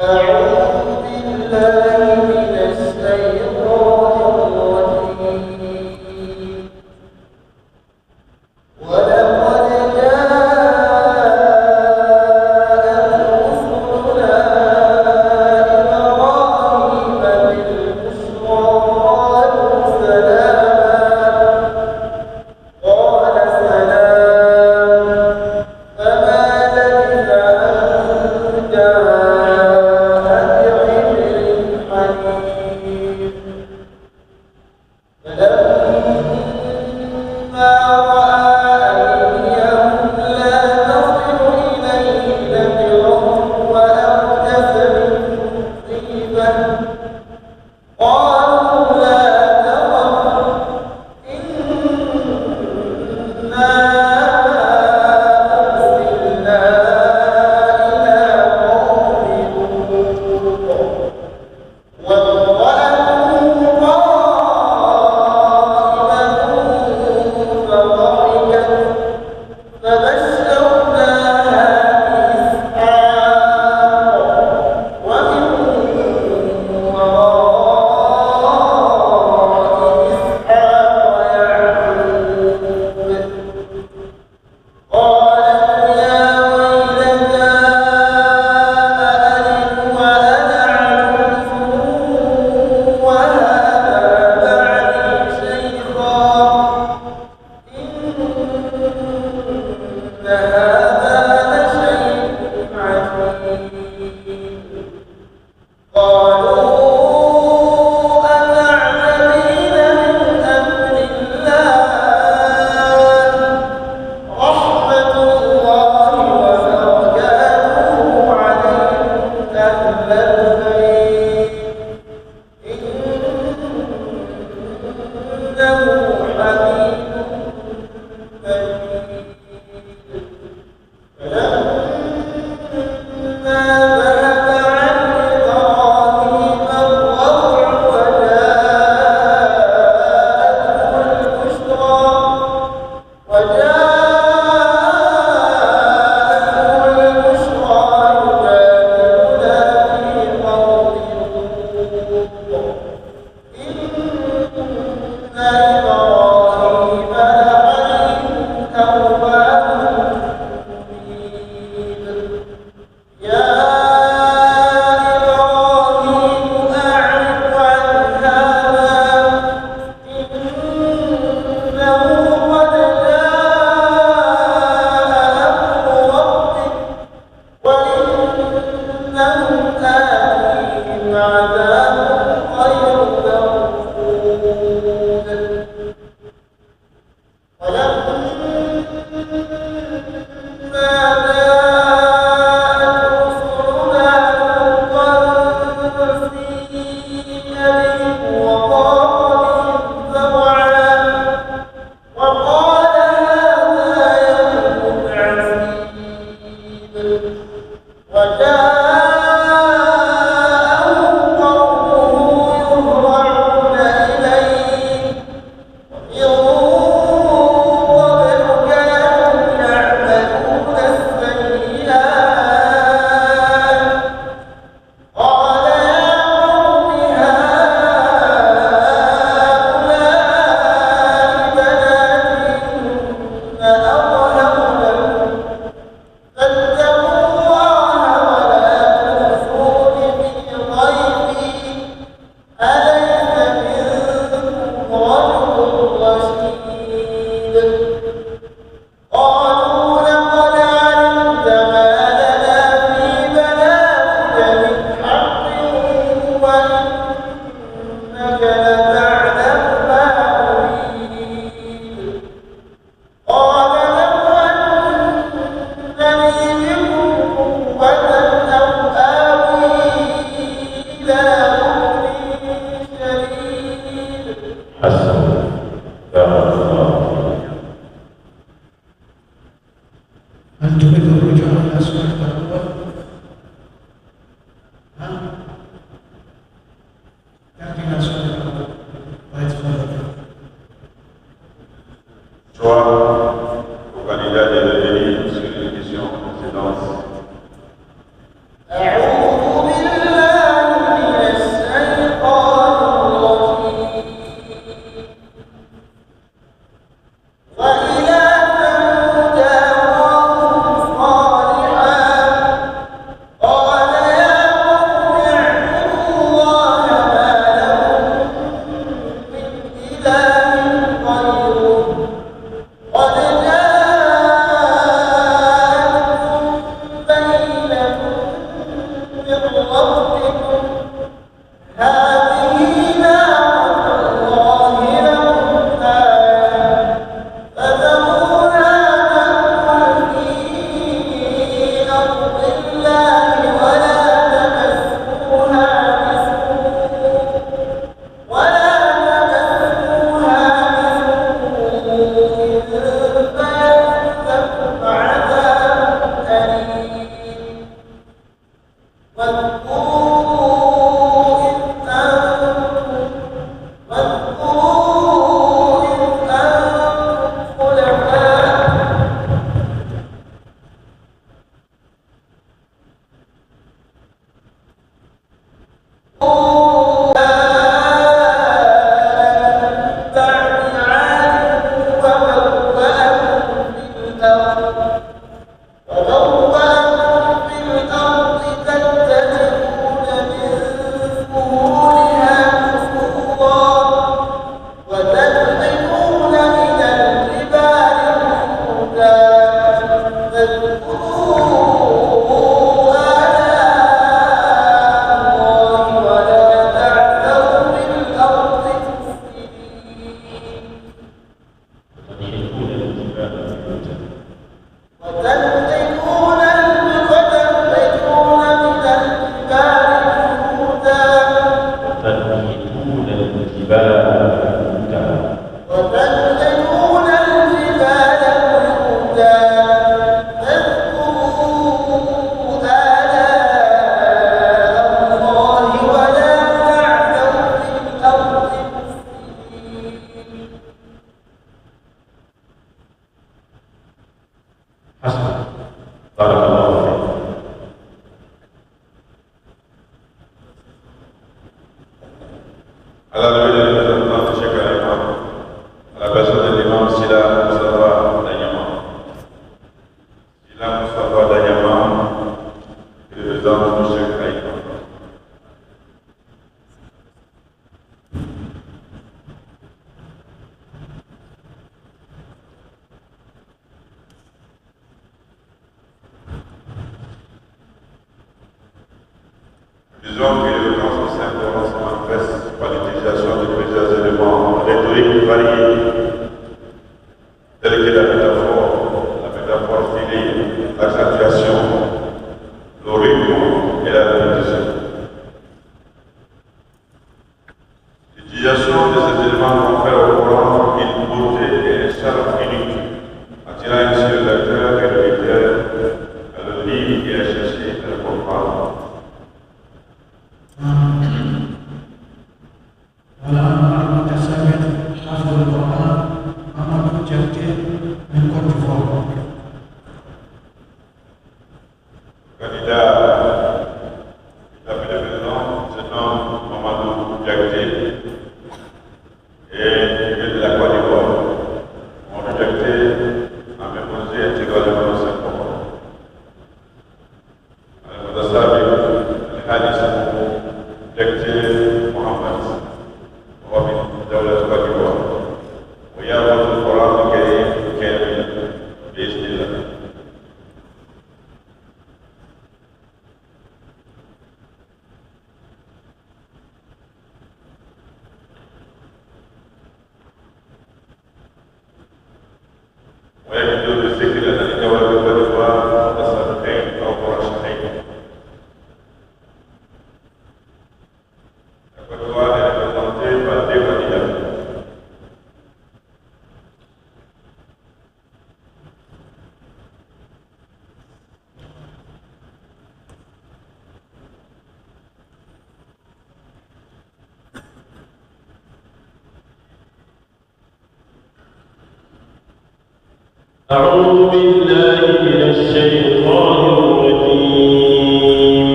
أعوذ بالله من الشيطان الرجيم ولقد جاءت رسلنا إبراهيم بالبشرى قالوا سلاما قال سلام فما لبث أن جاء بعجل حنيف فلما رأى أيديهم لا تصل إليه نكرهم وأوجس منهم خيفة قالوا لا تخف إنا أرسلنا إلى قوم لوط وامرأته قائمة فضحكت فبشرناها بإسحاق ومن وراء حسن بارك الله فيك. هل تريد الرجوع إلى سؤالك الأول؟ إلى سؤالك الأول. طيب تفضل. Soit au candidat de revenir sur une question précédente. أعوذ بالله من الشيطان الرجيم وإلى ثمود أخاهم صالحا قال يا قوم اعبدوا الله ما لكم من إله غيره قد جاءتكم بينة من ربكم هذه ناقة الله لكم آية فذروها تأكل في أرض الله ولا تمسوها بسوء فيأخذكم عذاب أليم واذكروا إذ أنتم خلفاء بعد عاد وبوأكم في الأرض تتخذون من سهولها قصورا وتنحتون من الجبال بيوتا فاذكروا آلاء الله ولا تعثوا في الأرض مفسدين وتنحتون الجبال بيوتا وتنحتون من الجبال بيوتا وتنحتون الجبال بيوتا وتنحتون الجبال بيوتا فاذكروا آلاء الله ولا تعثوا في الأرض مفسدين حسن بارك الله فيك. À la levée des représentants de chaque imam, à la personne de l'imam Sila Mustafa Danyama. Sila Mustafa Danyama, représentant de chaque imam. Disons que l'éloquence au Saint-Laurent se manifeste par l'utilisation de plusieurs éléments rhétoriques variés, tels que la métaphore filée, l'accentuation, le rythme et la répétition. L'utilisation de ces éléments confère au Coran une beauté et un charme unique, attirant ainsi le lecteur et le lecteur à le lire et à chercher à le comprendre. والآن مع المتسابق حفظ القرآن محمد جلتي من كوت ديفوار. Candidat appelé président se nomme Mamadou Diakité et il vient de la Côte d'Ivoire. Mamadou Diakité a mémorisé intégralement le Saint-Coran. Al-Mudassabik Al-Hadis Diakité Mohamed ومن دولة كوت ديفوار ويأخذ القرآن الكريم كاملا بإذن الله. ويجب الذكر أن الجواب والجواب متسابقين أو مرشحين. الجواب est représenté par deux candidats. أعوذ بالله من الشيطان الرجيم.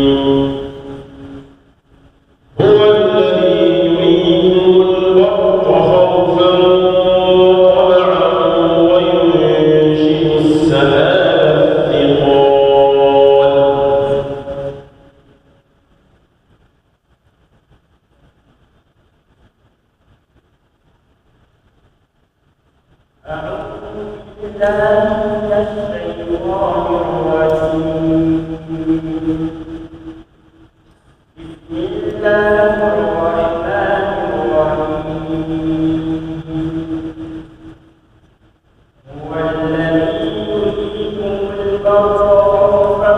هو الذي يريكم البرق خوفا طمعا وينشئ السحاب الثقال. أعوذ بالله من الشيطان الرجيم. بسم الله الرحمن الرحيم. هو الذي يريكم البرق خوفا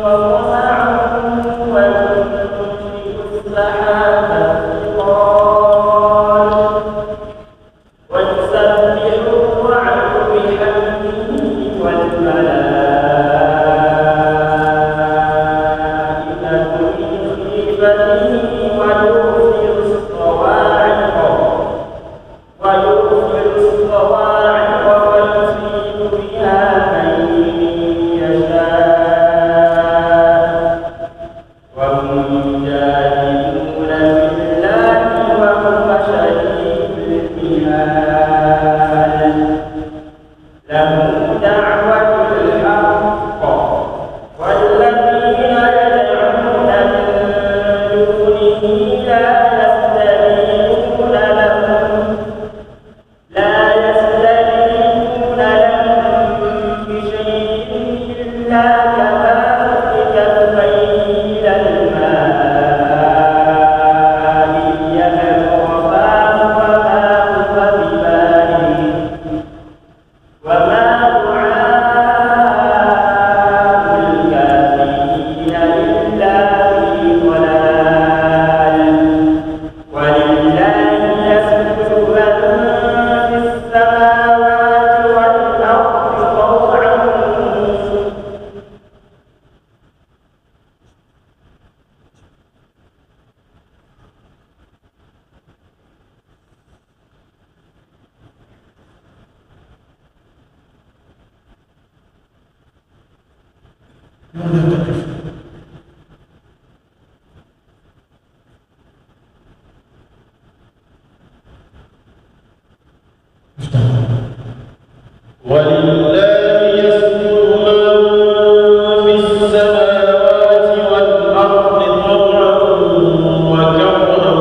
وطمعا وينشئ السحاب الثقال ويسبح الرعد بحمده والملائكة من خيفته ويرسل الصواعق فيصيب بها من يشاء وهم يجادلون في الله وهو شديد المحال. له دعوة الحق والذين يدعون من دونه لا يستجيبون لهم بشيء إلا كباسط كفيه إلى الماء ليبلغ فاه وما هو ببالغه وما دعاء الكافرين إلا في ضلال. ولله يسجد من في السماوات والأرض طوعا ولا تقف. ولله يسجد من في السماوات والأرض طوعا وكرها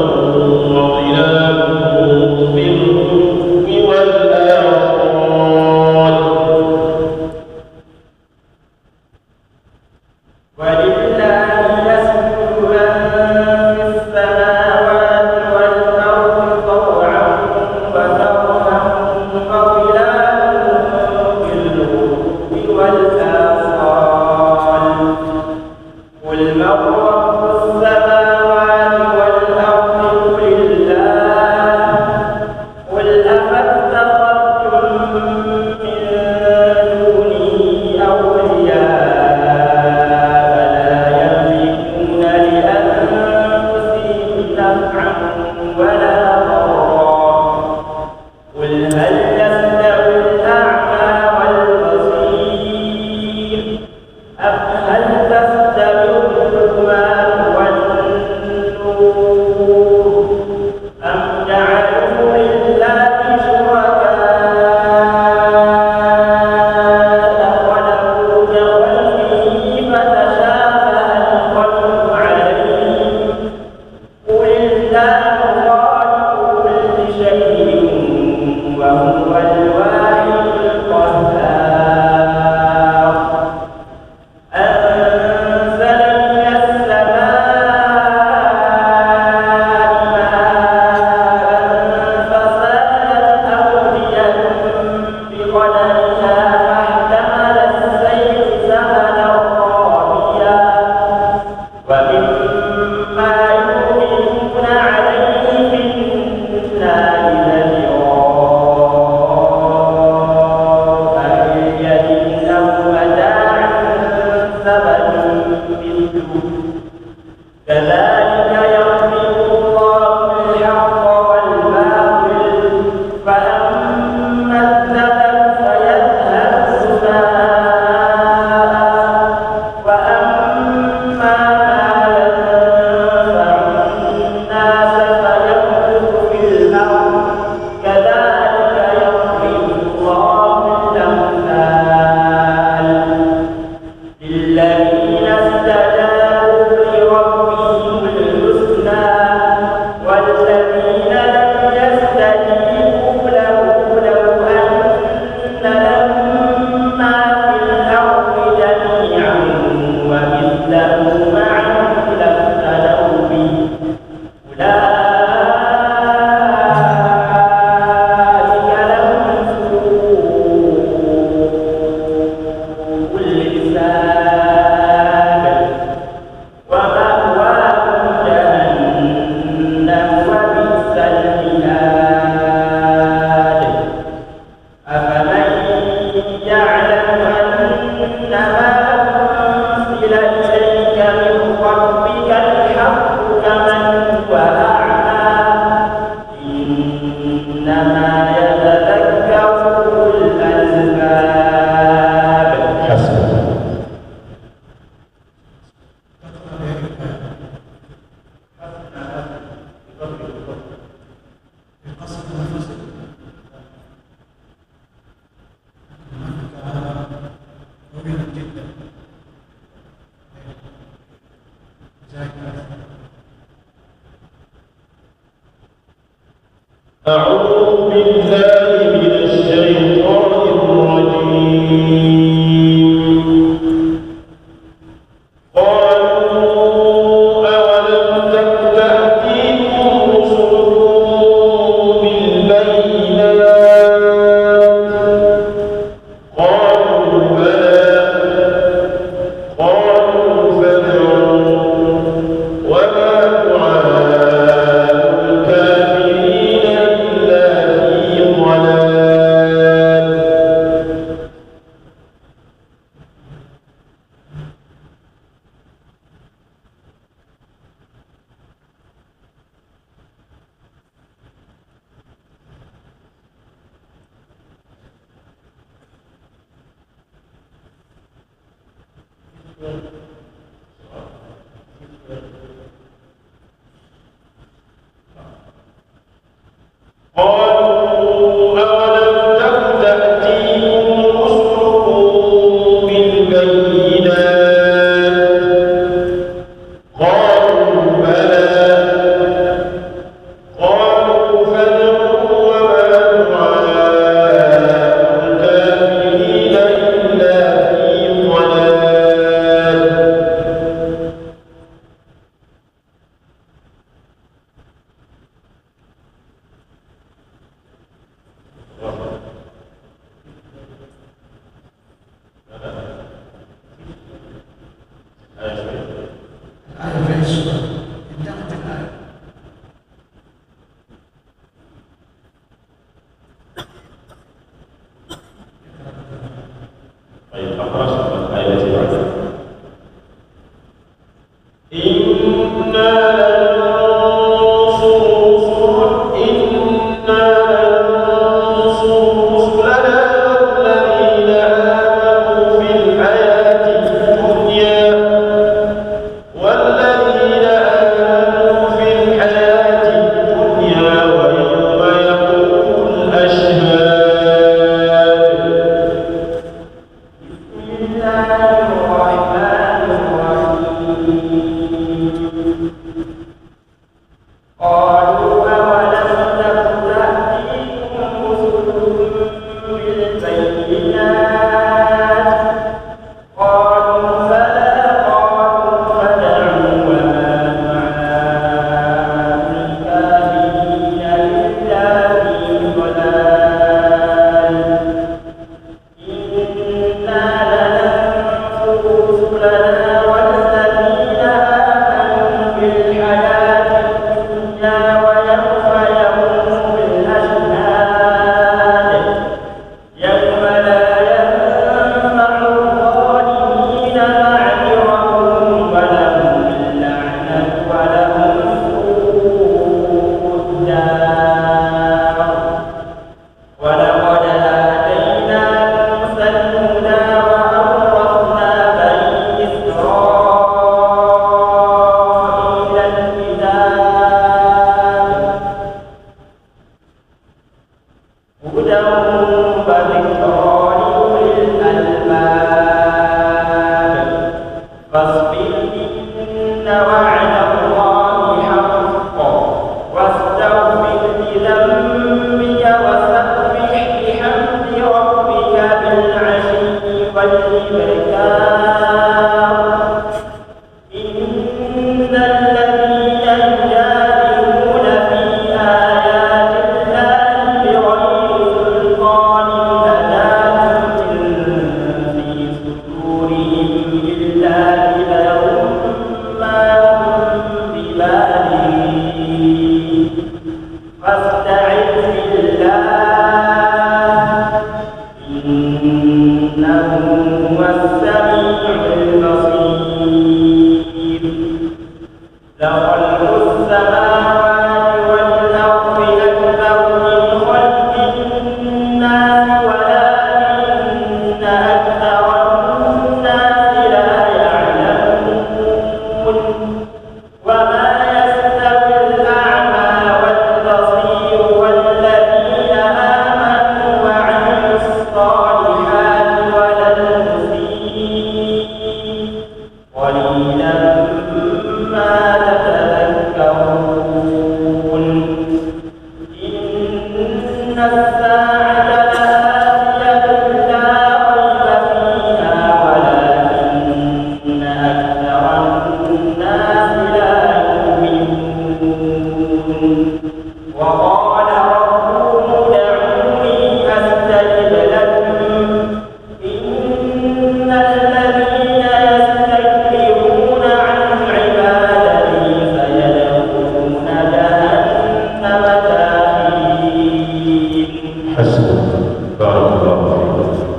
وظلالهم بالغدو والآصال. ولله يسجد من في السماوات والأرض طوعا وكرها وظلالهم والذين لم يستجيبوا له لو أن لهم ما في الأرض جميعا ومثله معه لافتدوا به أولئك لهم سوء الحساب ومأواهم جهنم وبئس المهاد أفمن يعلم أنما أنزل إليك من ربك الحق كمن هو أعمى إنما يتذكر أولو الألباب. حسبك. بقصد المفسد مهم جدا أعوذ بالله من الشيطان الرجيم. قالوا أولم تك تأتيكم رسلكم بالبينات قالوا بلى قالوا فادعوا وما دعاء الكافرين إلا في ضلال. قالوا أولم تك تأتيكم رسلكم بالبينات قالوا بلى قالوا فادعوا وما دعاء الكافرين إلا في ضلال. الآية في السورة انتهت الآية. طيب أقرأ الآية التي بعدها. إنا لننصر رسلنا والذين آمنوا في الحياة الدنيا ويوم يقوم الأشهاد. بسم الله فاستعذ بالله إنه هو السميع البصير لخلق السماوات والأرض أكبر من خلق الناس ولكن أكثر الناس لا يعلمون وما يستوي الأعمى والبصير والذين آمنوا وعملوا الصالحات ولا المسيء قليلا ما تتذكرون إن الساعة لآتية لا ريب فيها ولكن أكثر الناس لا يؤمنون وقال ربكم ادعوني أستجب لكم إن الذين يستكبرون عن عبادتي سيدخلون جهنم داخرين حسبك بارك الله فيك.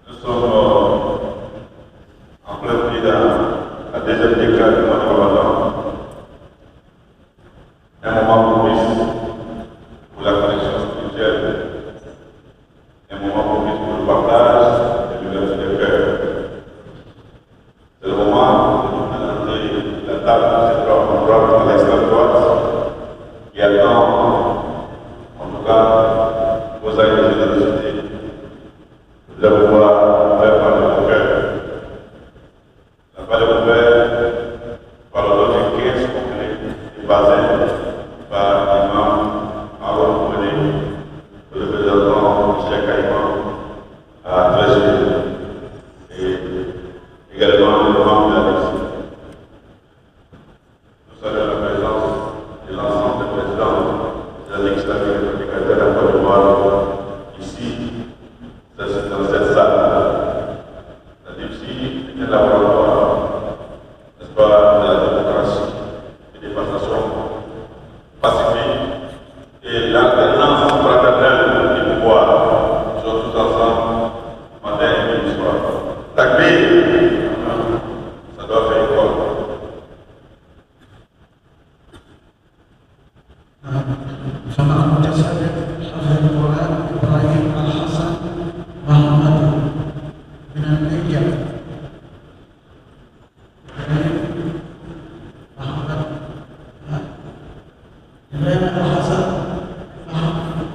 Nous sommes en plein pied dans la deuxième décade du mois de Ramadan. Un moment propice pour la connexion spirituelle, un moment propice pour le partage et l'ouverture des cœurs. C'est le moment de nous présenter la table de cette droite à l'extrême droite qui attend, en tout cas, vos actes de générosité. Vous allez pouvoir faire parler de vos cœurs. La parole est ouverte par le lot de 15 complets et basé par l'imam Aaron Kouné, le représentant Cheikh Aïman à Trésor et également le membre de la liste. Nous saluons la présence de l'ensemble des présidents de la Ligue islamique républicaine de la Côte d'Ivoire ici, dans cette salle. La DIPSI est un laboratoire, n'est-ce pas, de la démocratie et des passations pacifiques et l'alternance fraternelle du pouvoir. Nous sommes tous ensemble, matin et midi soir. Takbir, ça doit faire école. sama mutasabbih Hafizul Quran Ibrahim Al-Hasan Muhammad bin Al-Najjar Muhammad Ibrahim Al-Hasan Muhammad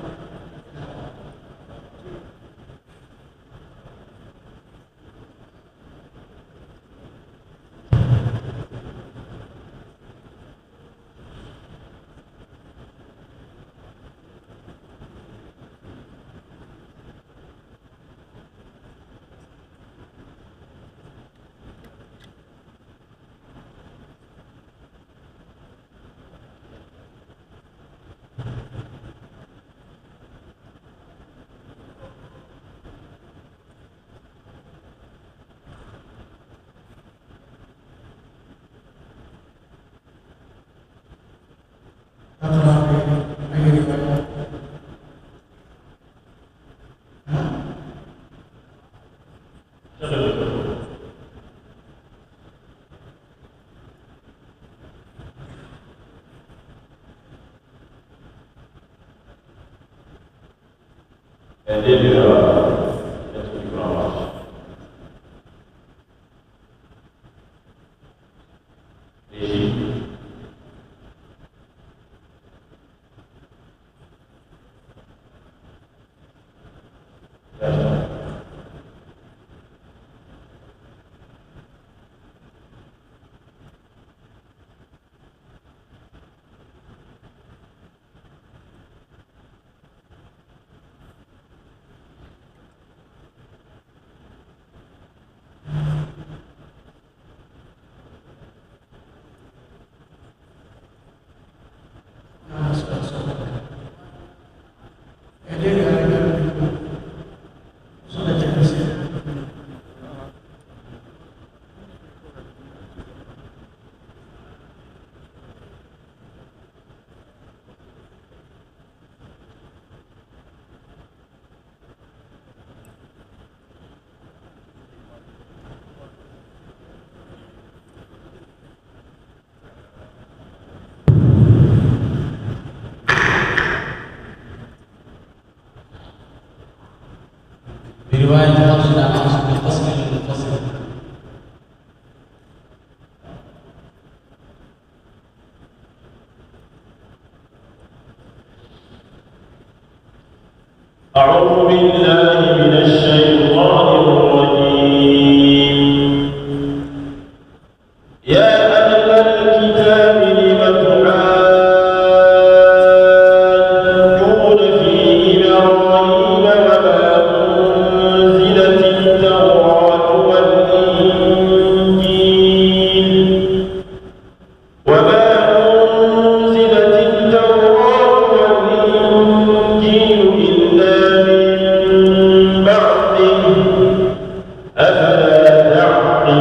And then let's go from us. رواية حفص عن عاصم بالقسم المنفصل. أعوذ بالله من الشيطان الرجيم. يا أهل الكتاب لم تحاجون في إبراهيم وما أنزلت التوراة والإنجيل إلا من بعده أفلا تعقلون.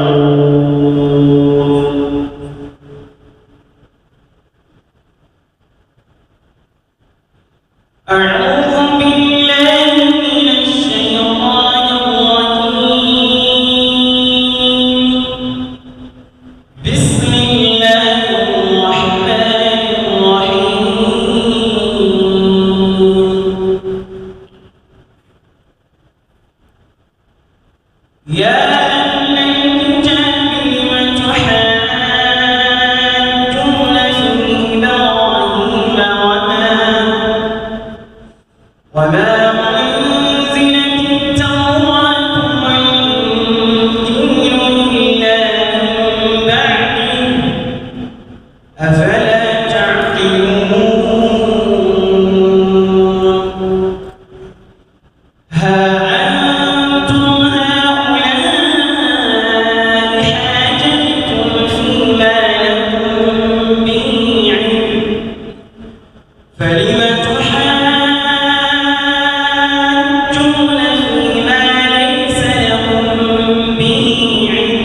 أعوذ بالله من الشيطان الرجيم. بسم الله الرحمن الرحيم. يا أهل الكتاب لم تحاجون في إبراهيم وما أنزلت التوراة والإنجيل إلا من بعده أفلا تعقلون. ها أنتم هؤلاء حاججتم فيما لكم به علم فلم تحاجون فيما ليس لكم به علم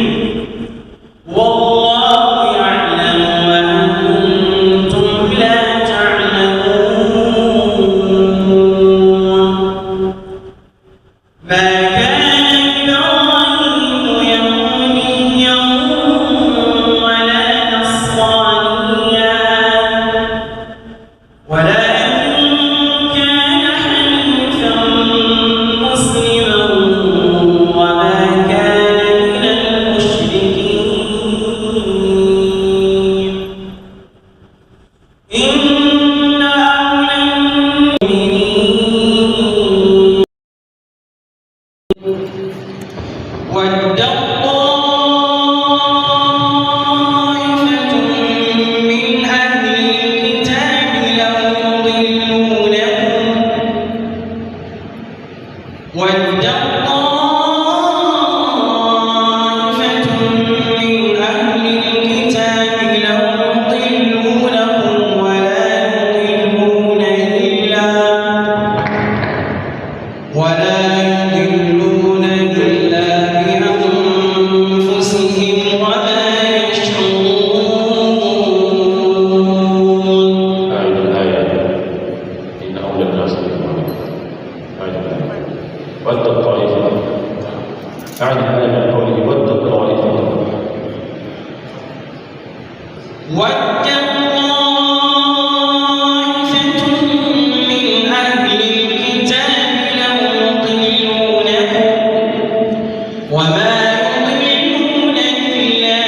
والله يعلم وأنتم لا تعلمون. ما كان إبراهيم يهوديا ولا نصرانيا ولكن كان حنيفا مسلما وما كان من المشركين. إن أولى المؤمنين ود طائفة من أهل الكتاب لو يضلونكم ود طائفة من أهل الكتاب لو يضلونكم ولا يضلون إلا بأنفسهم وما يشعرون. أعيد الآية. إن أولى الناس بإبراهيم. أعيد الآية. ود الطائفة. أعيد الآية من قوله ود الطائفة. ود طائفة من أهل الكتاب لو يضلونكم وما يضلون إلا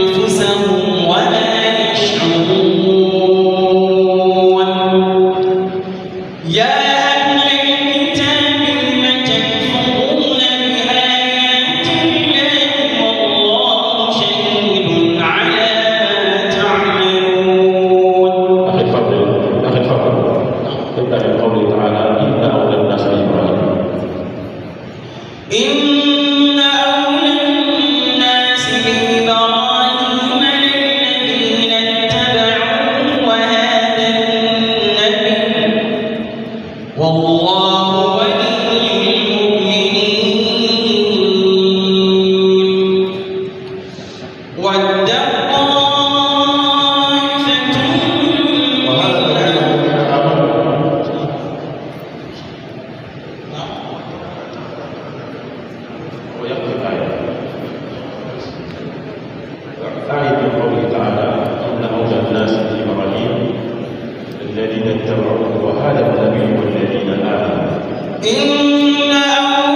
أنفسهم وما يشعرون. يا أهل الكتاب لم تكفرون بآيات الله والله شهيد على ما تعملون. أخي الفضل ابدأ من قوله تعالى إن أولى الناس بإبراهيم. إن أولى الناس بإبراهيم للذين اتبعوه وهذا النبي والله ولي المؤمنين. ود طائفة ويقف الآية. أعيد من قوله تعالى إن أولى الناس بإبراهيم الذين اتبعوه وهذا النبي والذين آمنوا. إن أولى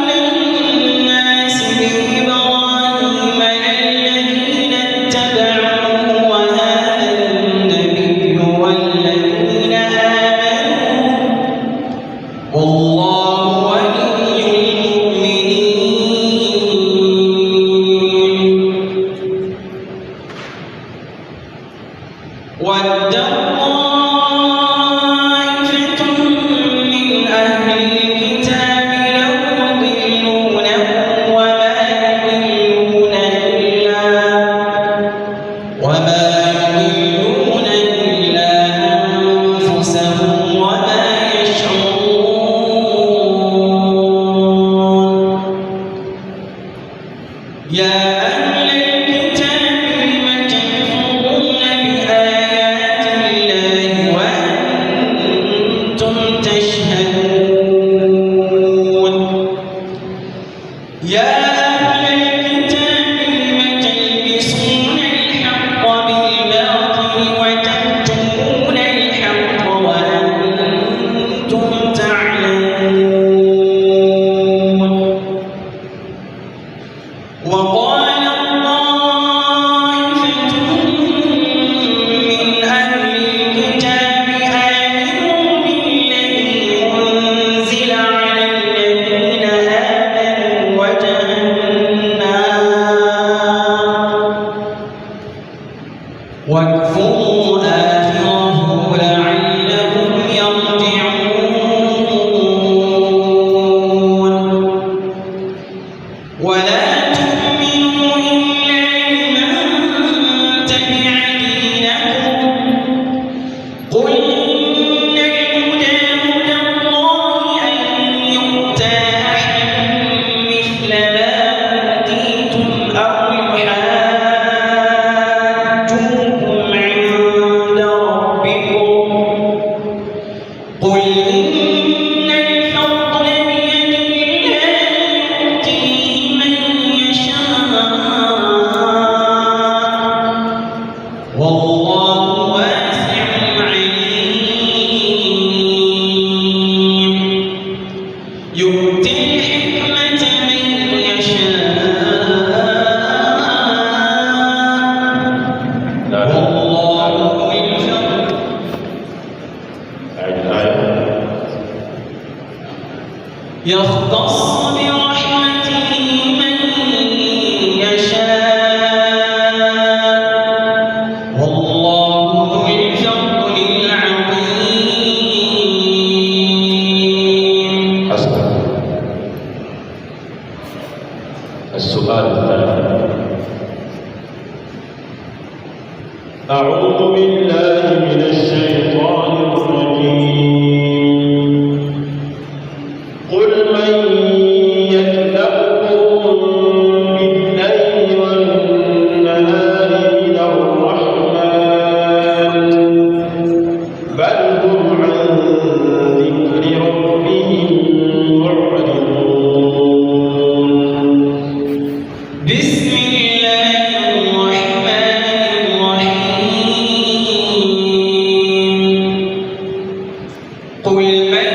ود طائفة من أهل الكتاب لو يضلونكم وما يضلون إلا أنفسهم وما يشعرون يا أهل الكتاب لم تكفرون بآيات الله وأنتم تشهدون يا أهل الكتاب لم تلبسون الحق بالباطل وتكتمون الحق وأنتم تعلمون وقال طائفة من أهل الكتاب آمنوا بالذي أنزل على الذين آمنوا وجه النهار واكفروا آخره لعلهم يرجعون ولا تؤمنوا إلا لمن تبع دينكم قل إن الهدى هدى الله أن يؤتى أحد مثل ما أوتيتم أو يحاجوكم عند ربكم قل إن الفضل بيد الله يؤتيه من يشاء والله واسع عليم يؤتي الحكمة من يشاء والله ذو الفضل أعد الآية. يختص برحمته من يشاء والله ذو الفضل العظيم حسنا. السؤال الثاني. أعوذ بالله من الشيطان الرجيم. قل من يكلأكم بالليل والنهار من الرحمن بل هم عن ذكر ربهم معرضون. بسم الله الرحمن الرحيم قل من